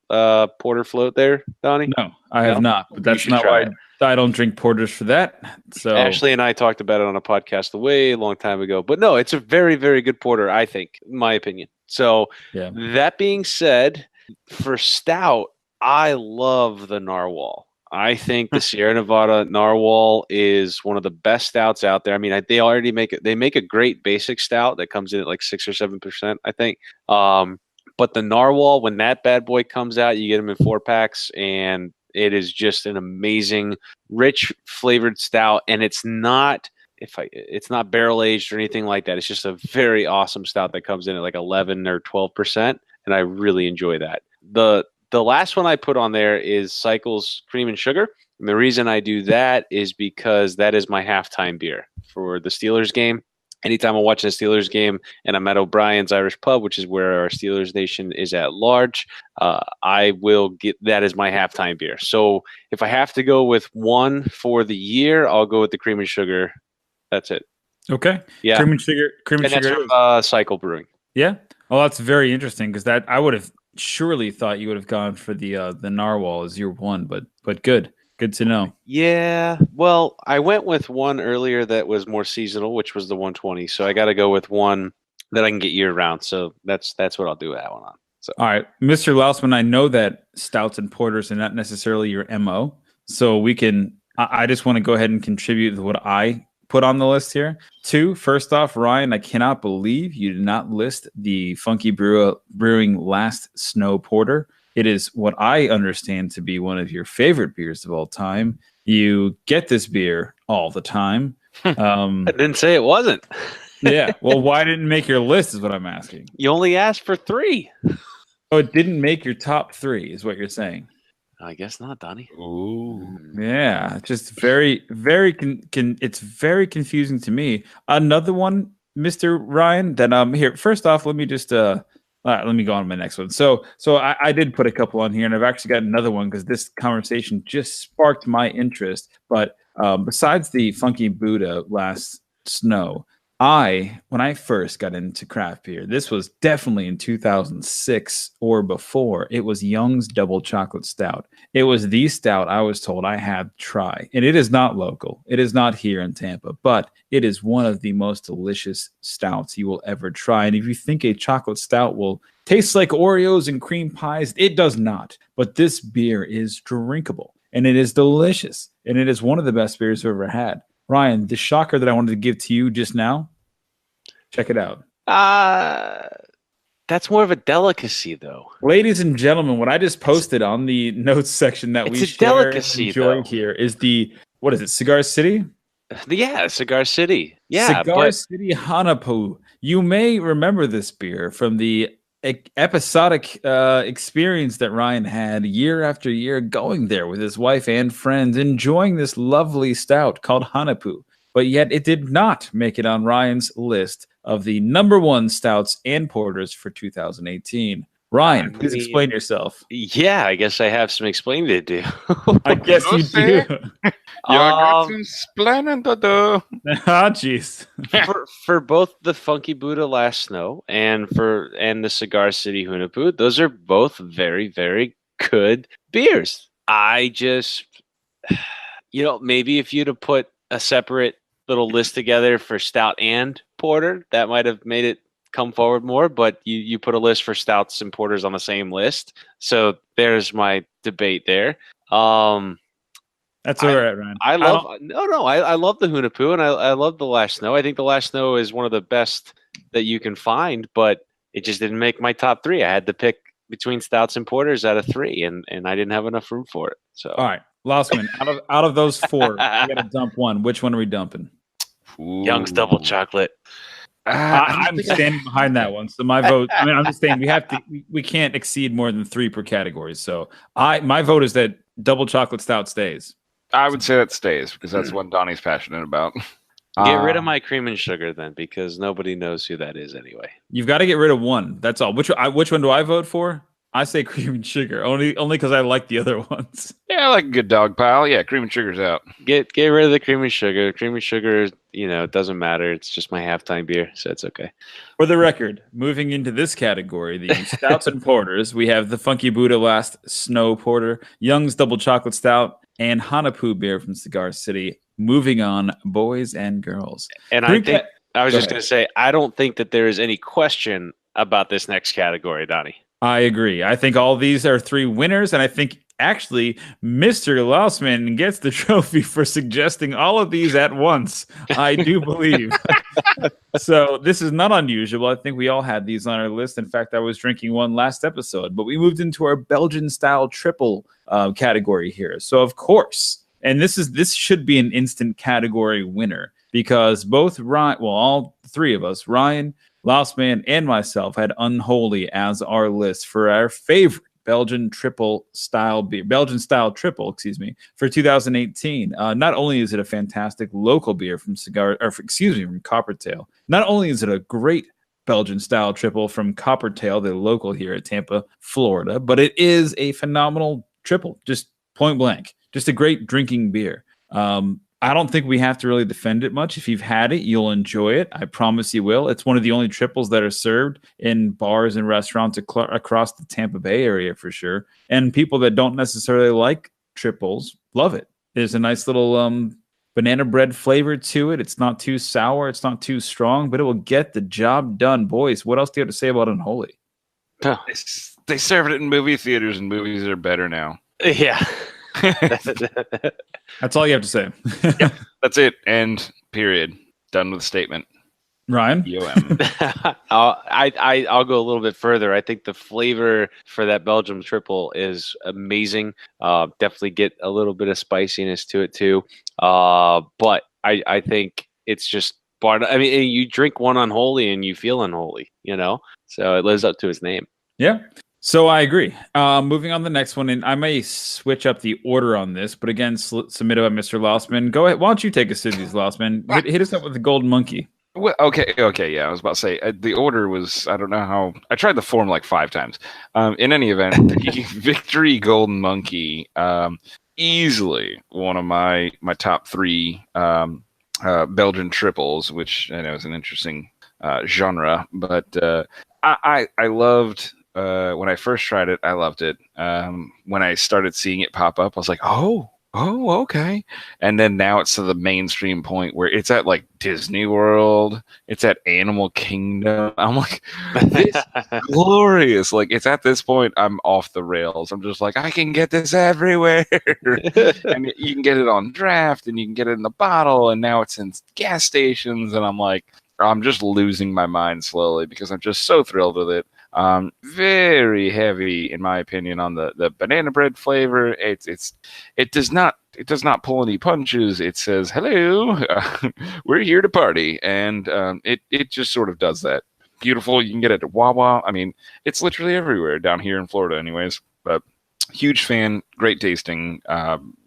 porter float there, Donnie? No, I have not. But that's not why I don't drink porters for that. So Ashley and I talked about it on a podcast a way long time ago. But no, it's a very, very good porter, I think, in my opinion. So That being said, for stout, I love the Narwhal. I think the Sierra Nevada Narwhal is one of the best stouts out there. I mean, they already make a great basic stout that comes in at like 6 or 7%, I think. But the Narwhal, when that bad boy comes out, you get them in 4-packs, and it is just an amazing, rich flavored stout. And it's not barrel aged or anything like that. It's just a very awesome stout that comes in at like 11 or 12%, and I really enjoy that. The last one I put on there is Cycles Cream and Sugar. And the reason I do that is because that is my halftime beer for the Steelers game. Anytime I'm watching a Steelers game and I'm at O'Brien's Irish Pub, which is where our Steelers Nation is at large, I will get that as my halftime beer. So if I have to go with one for the year, I'll go with the Cream and Sugar. That's it. Okay. Yeah. Cream and Sugar. That's from Cycle Brewing. Yeah. Well, that's very interesting because that I would have surely thought you would have gone for the Narwhal as your one, but good to know. Yeah, well, I went with one earlier that was more seasonal, which was the 120. So I got to go with one that I can get year round. So that's what I'll do that one on. So all right, Mr. Lausman, I know that stouts and porters are not necessarily your MO, so we can. I just want to go ahead and contribute to what I put on the list here. 2, first off, Ryan, I cannot believe you did not list the Funky Brewing Last Snow Porter. It is what I understand to be one of your favorite beers of all time. You get this beer all the time. I didn't say it wasn't. Yeah. Well, why didn't it make your list is what I'm asking. You only asked for 3. Oh, it didn't make your top 3, is what you're saying. I guess not, Donnie. Ooh. Yeah, just very, very it's very confusing to me. Another one, Mr. Ryan, that here. First off, let me just let me go on to my next one. So I did put a couple on here, and I've actually got another one because this conversation just sparked my interest. But besides the Funky Buddha last snow, when I first got into craft beer, this was definitely in 2006 or before. It was Young's Double Chocolate Stout. It was the stout I was told I had to try. And it is not local. It is not here in Tampa, but it is one of the most delicious stouts you will ever try. And if you think a chocolate stout will taste like Oreos and cream pies, it does not. But this beer is drinkable and it is delicious. And it is one of the best beers I've ever had. Ryan, the shocker that I wanted to give to you just now, check it out. That's more of a delicacy, though. Ladies and gentlemen, what I just posted on the notes section that we share and enjoy here is what is it, Cigar City? Yeah, Cigar City. Yeah, Cigar City Hanapu. You may remember this beer from the episodic experience that Ryan had year after year going there with his wife and friends, enjoying this lovely stout called Hanapu. But yet it did not make it on Ryan's list of the number 1 stouts and porters for 2018. Ryan, please explain yourself. Yeah, I guess I have some explaining to do. I guess you do. You got some explaining to do. Ah, jeez. for both the Funky Buddha Last Snow and the Cigar City Hunapu, those are both very, very good beers. I just, maybe if you'd have put a separate little list together for stout and porter, that might have made it come forward more, but you put a list for stouts and porters on the same list. So there's my debate there. That's all right, Ryan. I love the Hunapu and I love the Last Snow. I think the Last Snow is one of the best that you can find, but it just didn't make my top 3. I had to pick between stouts and porters out of 3, and I didn't have enough room for it. So all right, last one. Out of those 4, we gotta dump one. Which one are we dumping? Ooh. Young's Double Chocolate. I'm standing behind that one. So my vote. I mean, I'm just saying we can't exceed more than 3 per category. So my vote is that Double Chocolate Stout stays. I would say that stays because that's what Donnie's passionate about. Get rid of my cream and sugar then, because nobody knows who that is anyway. You've got to get rid of one. That's all. Which one do I vote for? I say cream and sugar only because I like the other ones. Yeah, I like a good dog pile. Yeah, cream and sugar's out. Get rid of the cream and sugar. Cream and sugar, it doesn't matter. It's just my halftime beer, so it's okay. For the record, moving into this category, the stouts and porters, we have the Funky Buddha Last Snow Porter, Young's Double Chocolate Stout, and Hanapu beer from Cigar City. Moving on, boys and girls. And I was just going to say, I don't think that there is any question about this next category, Donnie. I agree. I think all these are 3 winners, and I think actually Mr. Lausman gets the trophy for suggesting all of these at once. I do believe. So this is not unusual. I think we all had these on our list. In fact, I was drinking one last episode, but we moved into our Belgian style triple category here. So of course, and this should be an instant category winner because all 3 of us, Ryan, Lausman, and myself, had Unholy as our list for our favorite Belgian style triple, for 2018. Not only is it a fantastic local beer from from Coppertail, not only is it a great Belgian style triple from Coppertail, the local here at Tampa, Florida, but it is a phenomenal triple, just point blank, just a great drinking beer. I don't think we have to really defend it much. If you've had it, you'll enjoy it. I promise you will. It's one of the only triples that are served in bars and restaurants across the Tampa Bay area for sure. And people that don't necessarily like triples love it. There's a nice little banana bread flavor to it. It's not too sour. It's not too strong, but it will get the job done. Boys, what else do you have to say about Unholy? They serve it in movie theaters, and movies are better now. Yeah. That's all you have to say. Yep, that's it. End. Period. Done with the statement. Ryan? I'll go a little bit further. I think the flavor for that Belgium triple is amazing. Definitely get a little bit of spiciness to it too. But I think it's just you drink one Unholy and you feel unholy, so it lives up to its name. Yeah. So I agree. Moving on to the next one, and I may switch up the order on this, but again, submitted by Mr. Lossman. Go ahead. Why don't you take us through these, Lossman? Hit us up with the Golden Monkey. Well, okay, yeah. I was about to say the order was, I don't know how. I tried the form like 5 times. In any event, the Victory Golden Monkey, easily one of my top 3 Belgian triples, which I know is an interesting genre, but I loved. When I first tried it, I loved it. When I started seeing it pop up, I was like, oh, okay. And then now it's to the mainstream point where it's at like Disney World, it's at Animal Kingdom. I'm like, this is glorious. Like, it's at this point, I'm off the rails. I'm just like, I can get this everywhere. And you can get it on draft, and you can get it in the bottle, and now it's in gas stations. And I'm like, I'm just losing my mind slowly because I'm just so thrilled with it. Very heavy, in my opinion, on the banana bread flavor. It does not pull any punches. It says, hello, we're here to party. And it just sort of does that. Beautiful. You can get it at Wawa. I mean, it's literally everywhere down here in Florida anyways. But huge fan, great tasting,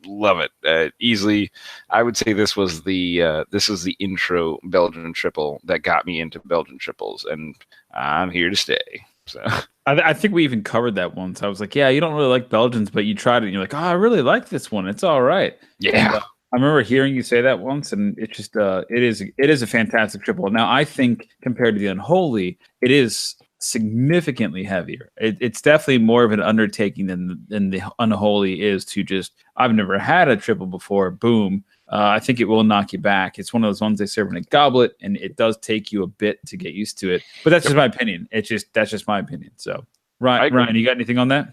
love it. Easily, I would say this was the intro Belgian triple that got me into Belgian triples, and I'm here to stay. So I think we even covered that once. I was like, yeah, you don't really like Belgians, but you tried it, and you're like, oh, I really like this one. It's all right. Yeah. And, I remember hearing you say that once, and it's just it is a fantastic triple. Now, I think compared to the Unholy, it is significantly heavier. It's definitely more of an undertaking than the Unholy is to just, I've never had a triple before, boom. I think it will knock you back. It's one of those ones they serve in a goblet, and it does take you a bit to get used to it. But that's just my opinion. That's just my opinion. So, Ryan, you got anything on that?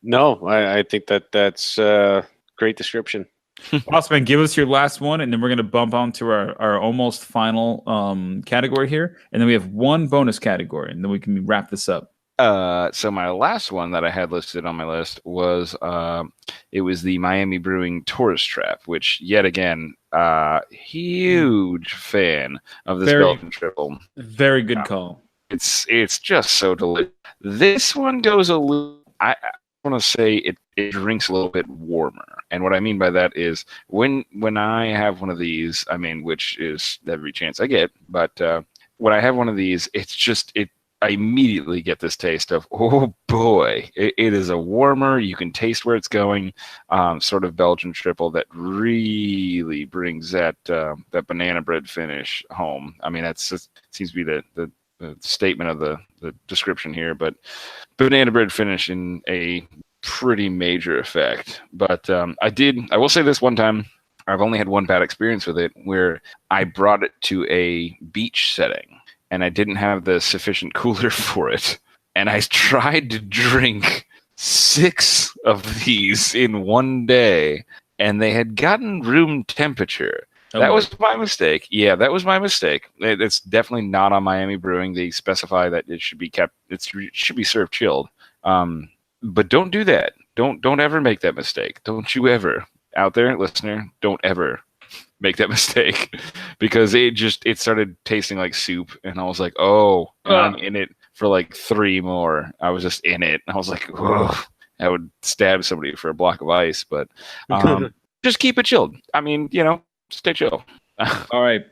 No, I think that's great description. Awesome, give us your last one, and then we're going to bump on to our almost final category here. And then we have one bonus category, and then we can wrap this up. So my last one that I had listed on my list was it was the Miami Brewing Tourist Trap, which yet again, huge fan of this Belgian triple. Very good call. It's just so delicious. This one goes a little. I want to say it drinks a little bit warmer, and what I mean by that is when I have one of these, I mean, which is every chance I get, but when I have one of these, I immediately get this taste of, oh boy, it is a warmer, you can taste where it's going, sort of Belgian triple that really brings that banana bread finish home. I mean, that's just, seems to be the statement of the description here, but banana bread finish in a pretty major effect. But I will say this one time, I've only had one bad experience with it, where I brought it to a beach setting, and I didn't have the sufficient cooler for it. And I tried to drink 6 of these in one day, and they had gotten room temperature. That was my mistake. Yeah, that was my mistake. It's definitely not on Miami Brewing. They specify that it should be kept. It should be served chilled. But don't do that. Don't ever make that mistake. Don't you ever, out there, listener, don't ever make that mistake, because it started tasting like soup, and I was like, oh, and I'm in it for like 3 more. I was just in it, and I was like, oh, I would stab somebody for a block of ice, but just keep it chilled. I mean, stay chill. All right.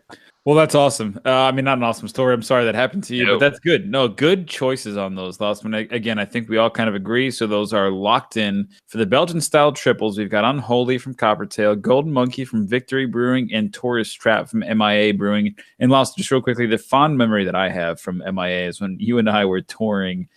Well, that's awesome. I mean, not an awesome story. I'm sorry that happened to you, but that's good. No, good choices on those last one. Again, I think we all kind of agree. So those are locked in for the Belgian style triples. We've got Unholy from Coppertail, Golden Monkey from Victory Brewing, and Tourist Trap from MIA Brewing. And Lost, just real quickly, the fond memory that I have from MIA is when you and I were touring.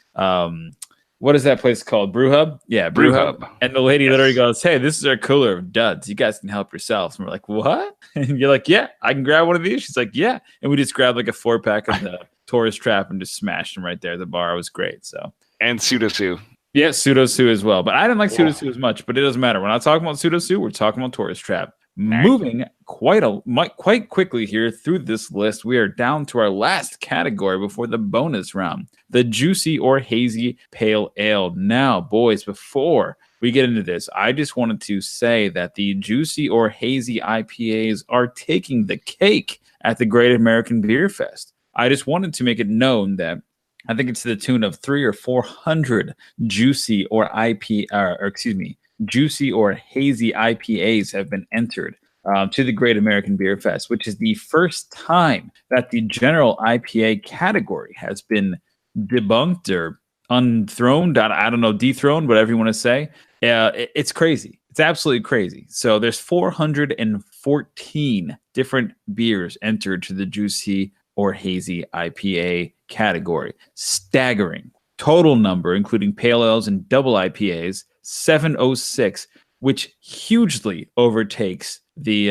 What is that place called? Brew Hub? Yeah, Brew Hub. And the lady literally goes, hey, this is our cooler of duds. You guys can help yourselves. And we're like, what? And you're like, yeah, I can grab one of these. She's like, yeah. And we just grabbed like a 4-pack of the Tourist Trap and just smashed them right there at the bar. It was great. So. And Pseudo-Sue. Yeah, Pseudo-Sue as well. But I didn't like Pseudo-Sue as much, but it doesn't matter. We're not talking about Pseudo-Sue. We're talking about Tourist Trap. Moving quite quickly here through this list, we are down to our last category before the bonus round, the Juicy or Hazy Pale Ale. Now, boys, before we get into this, I just wanted to say that the Juicy or Hazy IPAs are taking the cake at the Great American Beer Fest. I just wanted to make it known that I think it's to the tune of 300 or 400 juicy or juicy or hazy IPAs have been entered to the Great American Beer Fest, which is the first time that the general IPA category has been debunked or unthroned. I don't know, dethroned, whatever you want to say. It's crazy. It's absolutely crazy. So there's 414 different beers entered to the juicy or hazy IPA category. Staggering. Total number, including pale ales and double IPAs, 706, which hugely overtakes the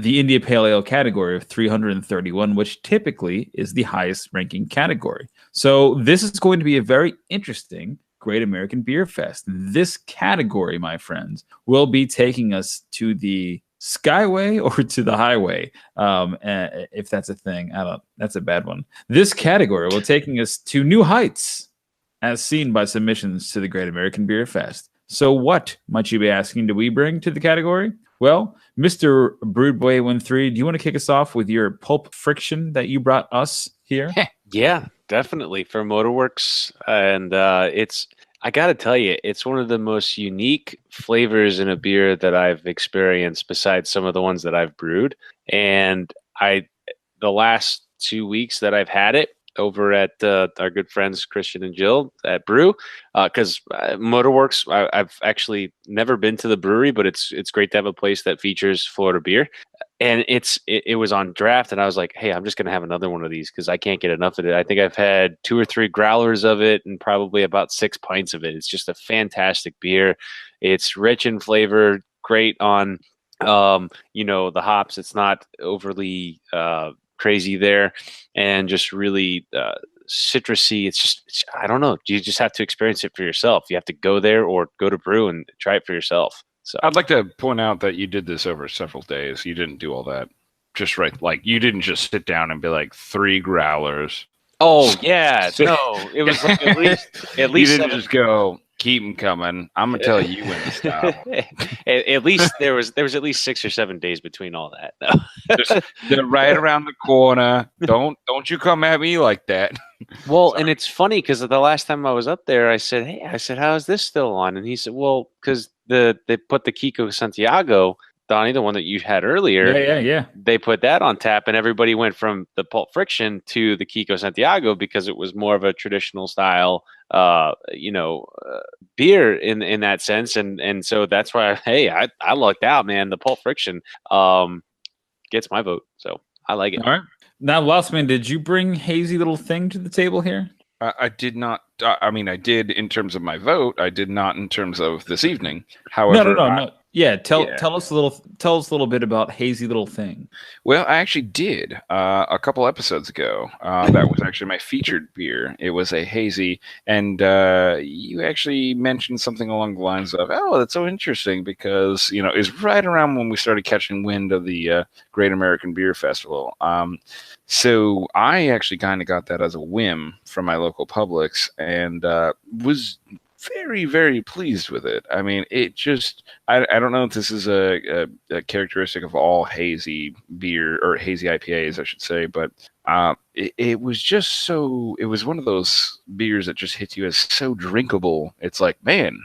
India Pale Ale category of 331, which typically is the highest ranking category. So this is going to be a very interesting Great American Beer Fest. This category, my friends, will be taking us to the Skyway or to the highway, if that's a thing. That's a bad one. This category will taking us to new heights, as seen by submissions to the Great American Beer Fest. So what, might you be asking, do we bring to the category? Well, Mr. Broodboy13, do you want to kick us off with your pulp friction that you brought us here? Yeah, definitely for Motorworks. And I got to tell you, it's one of the most unique flavors in a beer that I've experienced besides some of the ones that I've brewed. And the last 2 weeks that I've had it over at our good friends Christian and Jill at Brew, because Motorworks, I've actually never been to the brewery, but it's great to have a place that features Florida beer. And it was on draft, and I was like, hey, I'm just gonna have another one of these because I can't get enough of it. I think I've had 2 or 3 growlers of it and probably about 6 pints of it. It's just a fantastic beer. It's rich in flavor, great on the hops. It's not overly crazy there, and just really citrusy. I don't know. You just have to experience it for yourself. You have to go there or go to Brew and try it for yourself. So I'd like to point out that you did this over several days. You didn't do all that just right. Like, you didn't just sit down and be like 3 growlers. Oh yeah, no, it was like at least you didn't just go, keep them coming. I'm gonna tell you when to stop. At least there was at least 6 or 7 days between all that. No. They're right around the corner. Don't you come at me like that. Well, Sorry. And it's funny because the last time I was up there, I said, how is this still on? And he said, well, because they put the Kiko Santiago, Donnie, the one that you had earlier. Yeah. They put that on tap, and everybody went from the Pulp Friction to the Kiko Santiago because it was more of a traditional style, beer in that sense. And so that's why, I lucked out, man. The Pulp Friction gets my vote, so I like it. All right. Now, Lossman, did you bring hazy little thing to the table here? I did not. I mean, I did in terms of my vote. I did not in terms of this evening. However, No. Yeah, tell us a little bit about hazy little thing. Well, I actually did a couple episodes ago. That was actually my featured beer. It was a hazy, and you actually mentioned something along the lines of, "Oh, that's so interesting," because it's right around when we started catching wind of the Great American Beer Festival. So I actually kind of got that as a whim from my local Publix, and was very, very pleased with it. I mean, it just, I don't know if this is a characteristic of all hazy beer, or hazy IPAs, I should say, but it was just so, it was one of those beers that just hits you as so drinkable. It's like, man,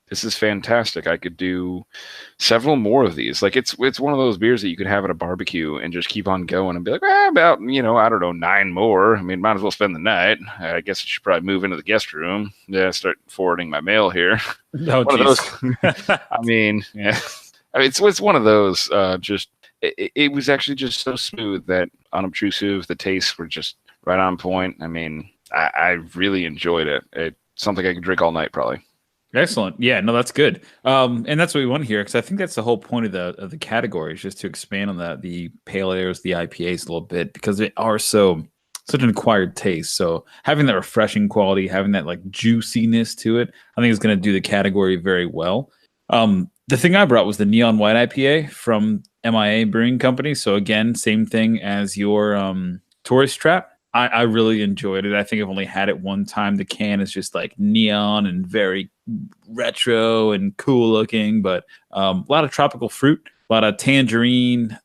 this is fantastic. I could do several more of these. Like, it's one of those beers that you could have at a barbecue and just keep on going and be like, about, I don't know, 9 more. I mean, might as well spend the night. I guess I should probably move into the guest room. Yeah, start forwarding my mail here. No, one of those. I mean, yeah. It's one of those, it was actually just so smooth that unobtrusive. The tastes were just right on point. I mean, I really enjoyed it. It's something I could drink all night, probably. Excellent. Yeah, no, that's good. And that's what we want here, because I think that's the whole point of the category, is just to expand on the pale ales, the IPAs a little bit, because they are such an acquired taste. So having that refreshing quality, having that like juiciness to it, I think is going to do the category very well. The thing I brought was the Neon White IPA from MIA Brewing Company. So again, same thing as your Tourist Trap. I really enjoyed it. I think I've only had it one time. The can is just like neon and very retro and cool looking, but a lot of tropical fruit, a lot of tangerine,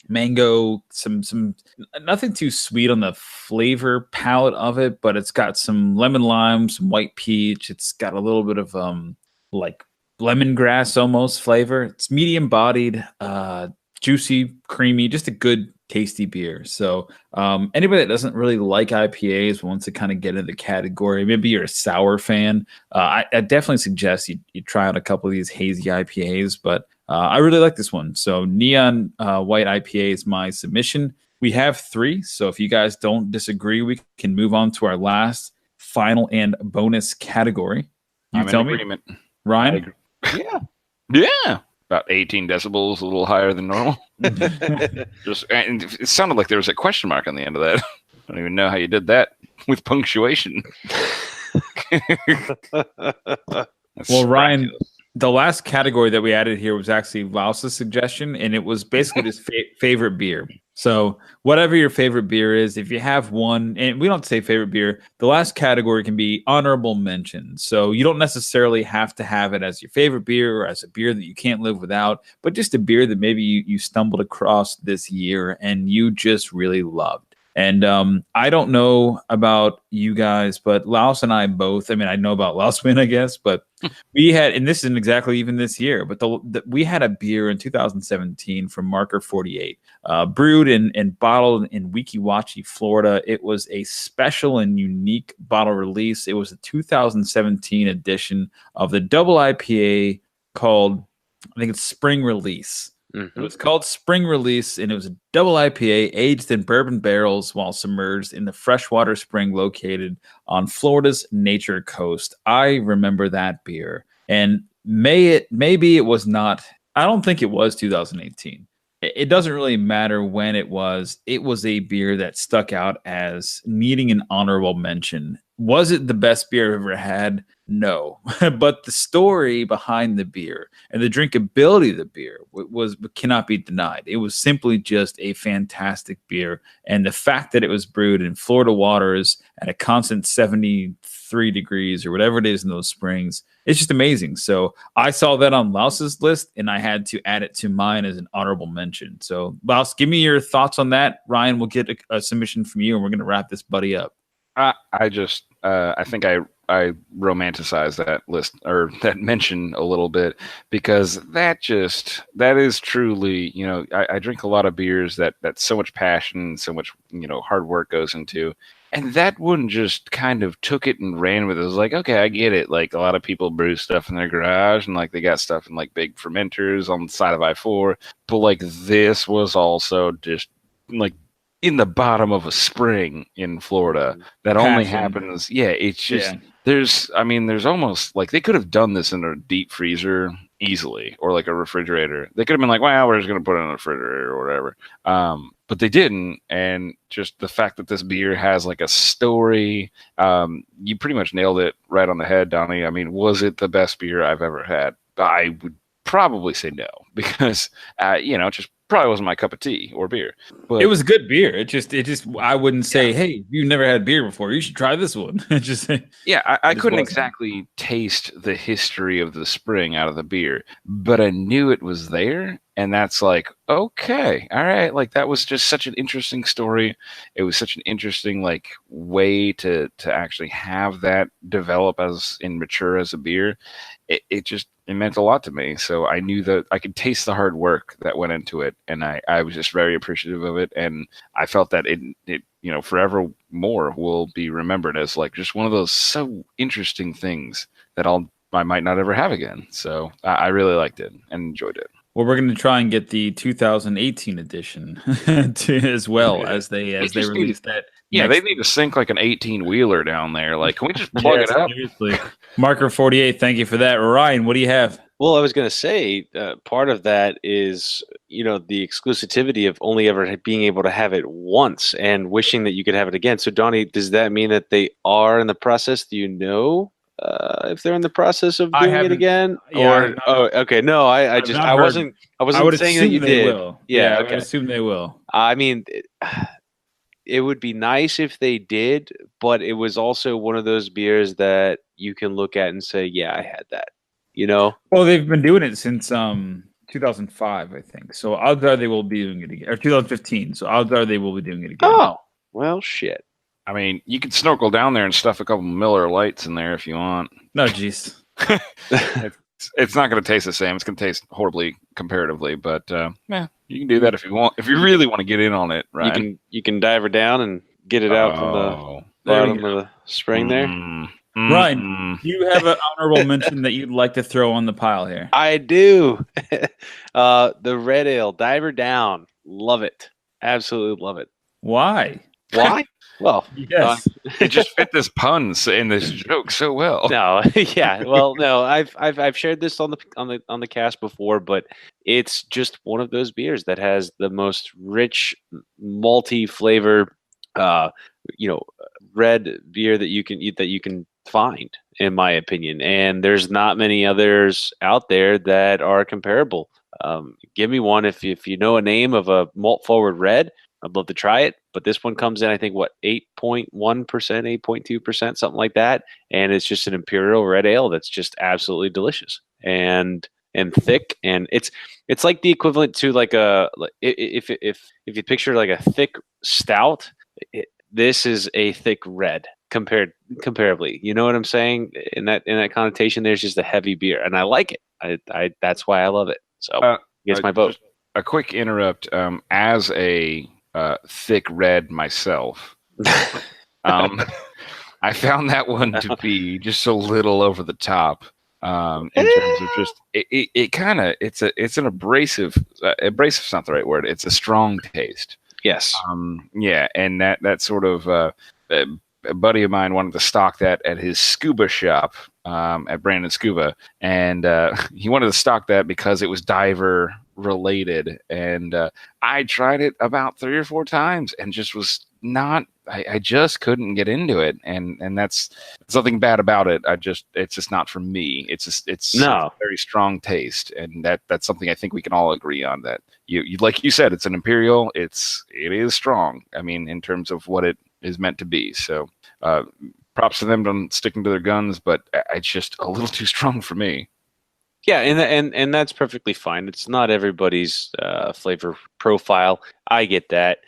mango, some nothing too sweet on the flavor palette of it, but it's got some lemon lime, some white peach. It's got a little bit of like lemongrass almost flavor. It's medium bodied, juicy, creamy, just a good tasty beer. So anybody that doesn't really like IPAs wants to kind of get into the category. Maybe you're a sour fan. I definitely suggest you try out a couple of these hazy IPAs, but I really like this one. So Neon White IPA is my submission. We have 3, so if you guys don't disagree, we can move on to our last, final, and bonus category. I'm in agreement. Ryan? Yeah. About 18 decibels, a little higher than normal. And it sounded like there was a question mark on the end of that. I don't even know how you did that with punctuation. Well, Ryan, the last category that we added here was actually Laus's suggestion, and it was basically just favorite beer. So whatever your favorite beer is, if you have one, and we don't say favorite beer, the last category can be honorable mention. So you don't necessarily have to have it as your favorite beer or as a beer that you can't live without, but just a beer that maybe you stumbled across this year and you just really loved. And I don't know about you guys, but Laos and I both, I mean, I know about Laosman, I guess, but we had, and this isn't exactly even this year, but we had a beer in 2017 from Marker 48, brewed and bottled in Weeki Wachee, Florida. It was a special and unique bottle release. It was a 2017 edition of the double IPA called, I think it's Spring Release. It was called Spring Release, and it was a double IPA aged in bourbon barrels while submerged in the freshwater spring located on Florida's Nature Coast. I remember that beer, and maybe it was not. I don't think it was 2018. It doesn't really matter when it was. It was a beer that stuck out as needing an honorable mention. Was it the best beer I've ever had? No, but the story behind the beer and the drinkability of the beer cannot be denied. It was simply just a fantastic beer, and the fact that it was brewed in Florida waters at a constant 73 degrees or whatever it is in those springs, it's just amazing. So I saw that on Laus's list, and I had to add it to mine as an honorable mention. So Laus, give me your thoughts on that. Ryan, we'll get a submission from you, and we're going to wrap this buddy up. I think I romanticize that list or that mention a little bit, because that is truly, I drink a lot of beers that so much passion, so much, hard work goes into. And that one just kind of took it and ran with it. It was like, okay, I get it. Like, a lot of people brew stuff in their garage, and like they got stuff in like big fermenters on the side of I-4. But like, this was also just like in the bottom of a spring in Florida that only happens. Yeah, it's just there's almost like they could have done this in a deep freezer easily, or like a refrigerator. They could have been like, well, we're just gonna put it in a refrigerator or whatever. But they didn't, and just the fact that this beer has like a story, you pretty much nailed it right on the head, Donnie. I mean, was it the best beer I've ever had? I would probably say no, because just probably wasn't my cup of tea or beer. But it was a good beer. It just I wouldn't say, hey, you never had beer before, you should try this one. I couldn't exactly taste the history of the spring out of the beer, but I knew it was there, and that's like, okay, all right, like that was just such an interesting story. It was such an interesting like way to actually have that develop as and mature as a beer. It meant a lot to me. So I knew that I could taste the hard work that went into it. And I was just very appreciative of it. And I felt that it forever more will be remembered as like just one of those so interesting things that I might not ever have again. So I really liked it and enjoyed it. Well, we're going to try and get the 2018 edition as well as they release that. Yeah, they need to sink like an 18-wheeler down there. Like, can we just plug it up? Seriously. Marker 48, thank you for that. Ryan, what do you have? Well, I was going to say part of that is, the exclusivity of only ever being able to have it once and wishing that you could have it again. So, Donnie, does that mean that they are in the process? Do you know if they're in the process of doing it again? Yeah, okay. No, I wasn't saying that you did. Will. Yeah, okay. I would assume they will. I mean, it would be nice if they did, but it was also one of those beers that you can look at and say, yeah, I had that, Well, they've been doing it since 2005, I think. So odds are they will be doing it again. Or 2015. So odds are they will be doing it again. Oh, well, shit. I mean, you can snorkel down there and stuff a couple Miller Lights in there if you want. No, jeez. It's not going to taste the same. It's going to taste horribly comparatively, but yeah, you can do that if you want. If you really want to get in on it, right? You can dive her down and get it out from the bottom of the spring there. Ryan, do you have an honorable mention that you'd like to throw on the pile here? I do. The red ale, dive her down. Love it. Absolutely love it. Why? Why? Well, Yes. It just fit this puns in this joke so well. no, yeah. Well, no, I've shared this on the cast before, but it's just one of those beers that has the most rich malty flavor, red beer that you can find, in my opinion. And there's not many others out there that are comparable. Give me one if you know a name of a malt forward red. I'd love to try it, but this one comes in, I think, 8.1%, 8.2%, something like that, and it's just an imperial red ale that's just absolutely delicious and thick, and it's like the equivalent to like if you picture like a thick stout, this is a thick red comparably. You know what I'm saying? In that connotation, there's just a heavy beer, and I like it. I that's why I love it. So it's my vote. A quick interrupt. As a thick red myself, I found that one to be just a little over the top in terms of just it kind of it's an abrasive. Abrasive's not the right word. It's a strong taste. Yes. Yeah, and that sort of a buddy of mine wanted to stock that at his scuba shop at Brandon Scuba, and he wanted to stock that because it was diver related, and I tried it about 3 or 4 times and just was not. I just couldn't get into it, and that's nothing bad about it. It's just not for me. It's a very strong taste, and that's something I think we can all agree on. That you like you said, it's an imperial. It is strong. I mean, in terms of what it is meant to be. So props to them on sticking to their guns, but it's just a little too strong for me. Yeah, and that's perfectly fine. It's not everybody's flavor profile. I get that.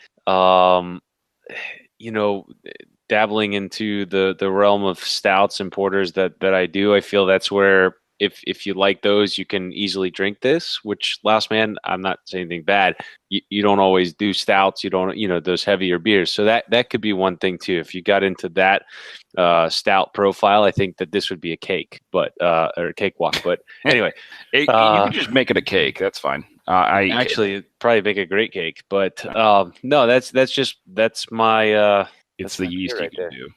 Dabbling into the realm of stouts and porters that I do, I feel that's where if you like those, you can easily drink this. Which, last man, I'm not saying anything bad. You don't always do stouts. You don't, those heavier beers. So that could be one thing too. If you got into that stout profile, I think that this would be a cake, or a cakewalk. But anyway, you can just make it a cake. That's fine. I actually probably make a great cake, but no, that's my. It's the yeast right you can do.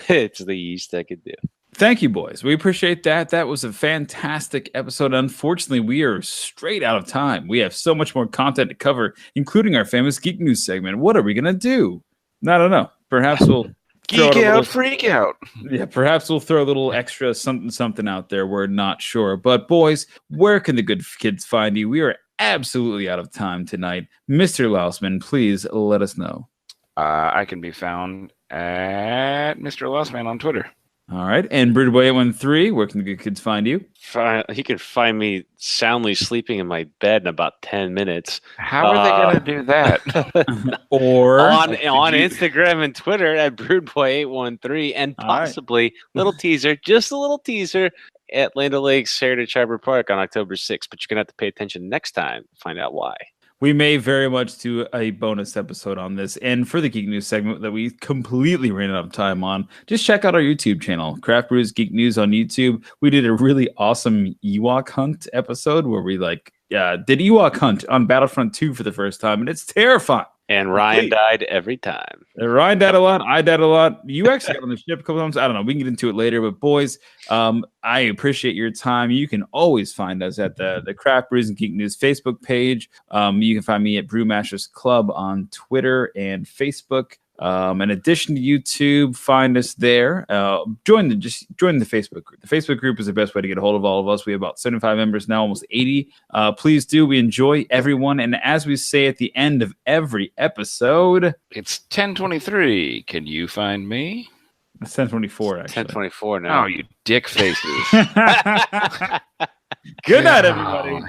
It's the yeast I could do. Thank you, boys. We appreciate that. That was a fantastic episode. Unfortunately, we are straight out of time. We have so much more content to cover, including our famous Geek News segment. What are we going to do? I don't know. Perhaps we'll geek out, freak out. Yeah, perhaps we'll throw a little extra something out there. We're not sure. But, boys, where can the good kids find you? We are absolutely out of time tonight. Mr. Lousman, please let us know. I can be found at Mr. Lousman on Twitter. All right. And Brewboy813, where can the good kids find you? He can find me soundly sleeping in my bed in about 10 minutes. How are they going to do that? Or on Instagram and Twitter at Brewboy813, and possibly just a little teaser at Land O'Lakes Heritage Harbor Park on October 6th. But you're going to have to pay attention next time to find out why. We may very much do a bonus episode on this. And for the Geek News segment that we completely ran out of time on, just check out our YouTube channel, Craft Brews Geek News on YouTube. We did a really awesome Ewok hunt episode where we did Ewok hunt on Battlefront 2 for the first time, and it's terrifying. And Ryan died every time. Ryan died a lot. I died a lot. You actually got on the ship a couple times. I don't know. We can get into it later. But boys, I appreciate your time. You can always find us at the Craft Brews and Geek News Facebook page. You can find me at Brewmasters Club on Twitter and Facebook. In addition to YouTube, find us there. Join the Facebook group. The Facebook group is the best way to get a hold of all of us. We have about 75 members now, almost 80. Please do. We enjoy everyone. And as we say at the end of every episode, it's 10:23. Can you find me? It's 10:24. Actually, 10:24 now. Oh, you dick faces. Good night, everybody.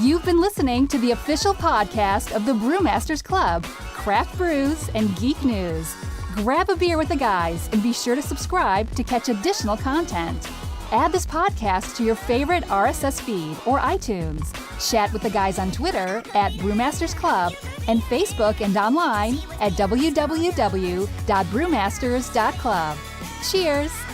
You've been listening to the official podcast of the Brewmasters Club, Craft Brews and Geek News. Grab a beer with the guys and be sure to subscribe to catch additional content. Add this podcast to your favorite RSS feed or iTunes. Chat with the guys on Twitter at Brewmasters Club and Facebook and online at www.brewmasters.club. Cheers!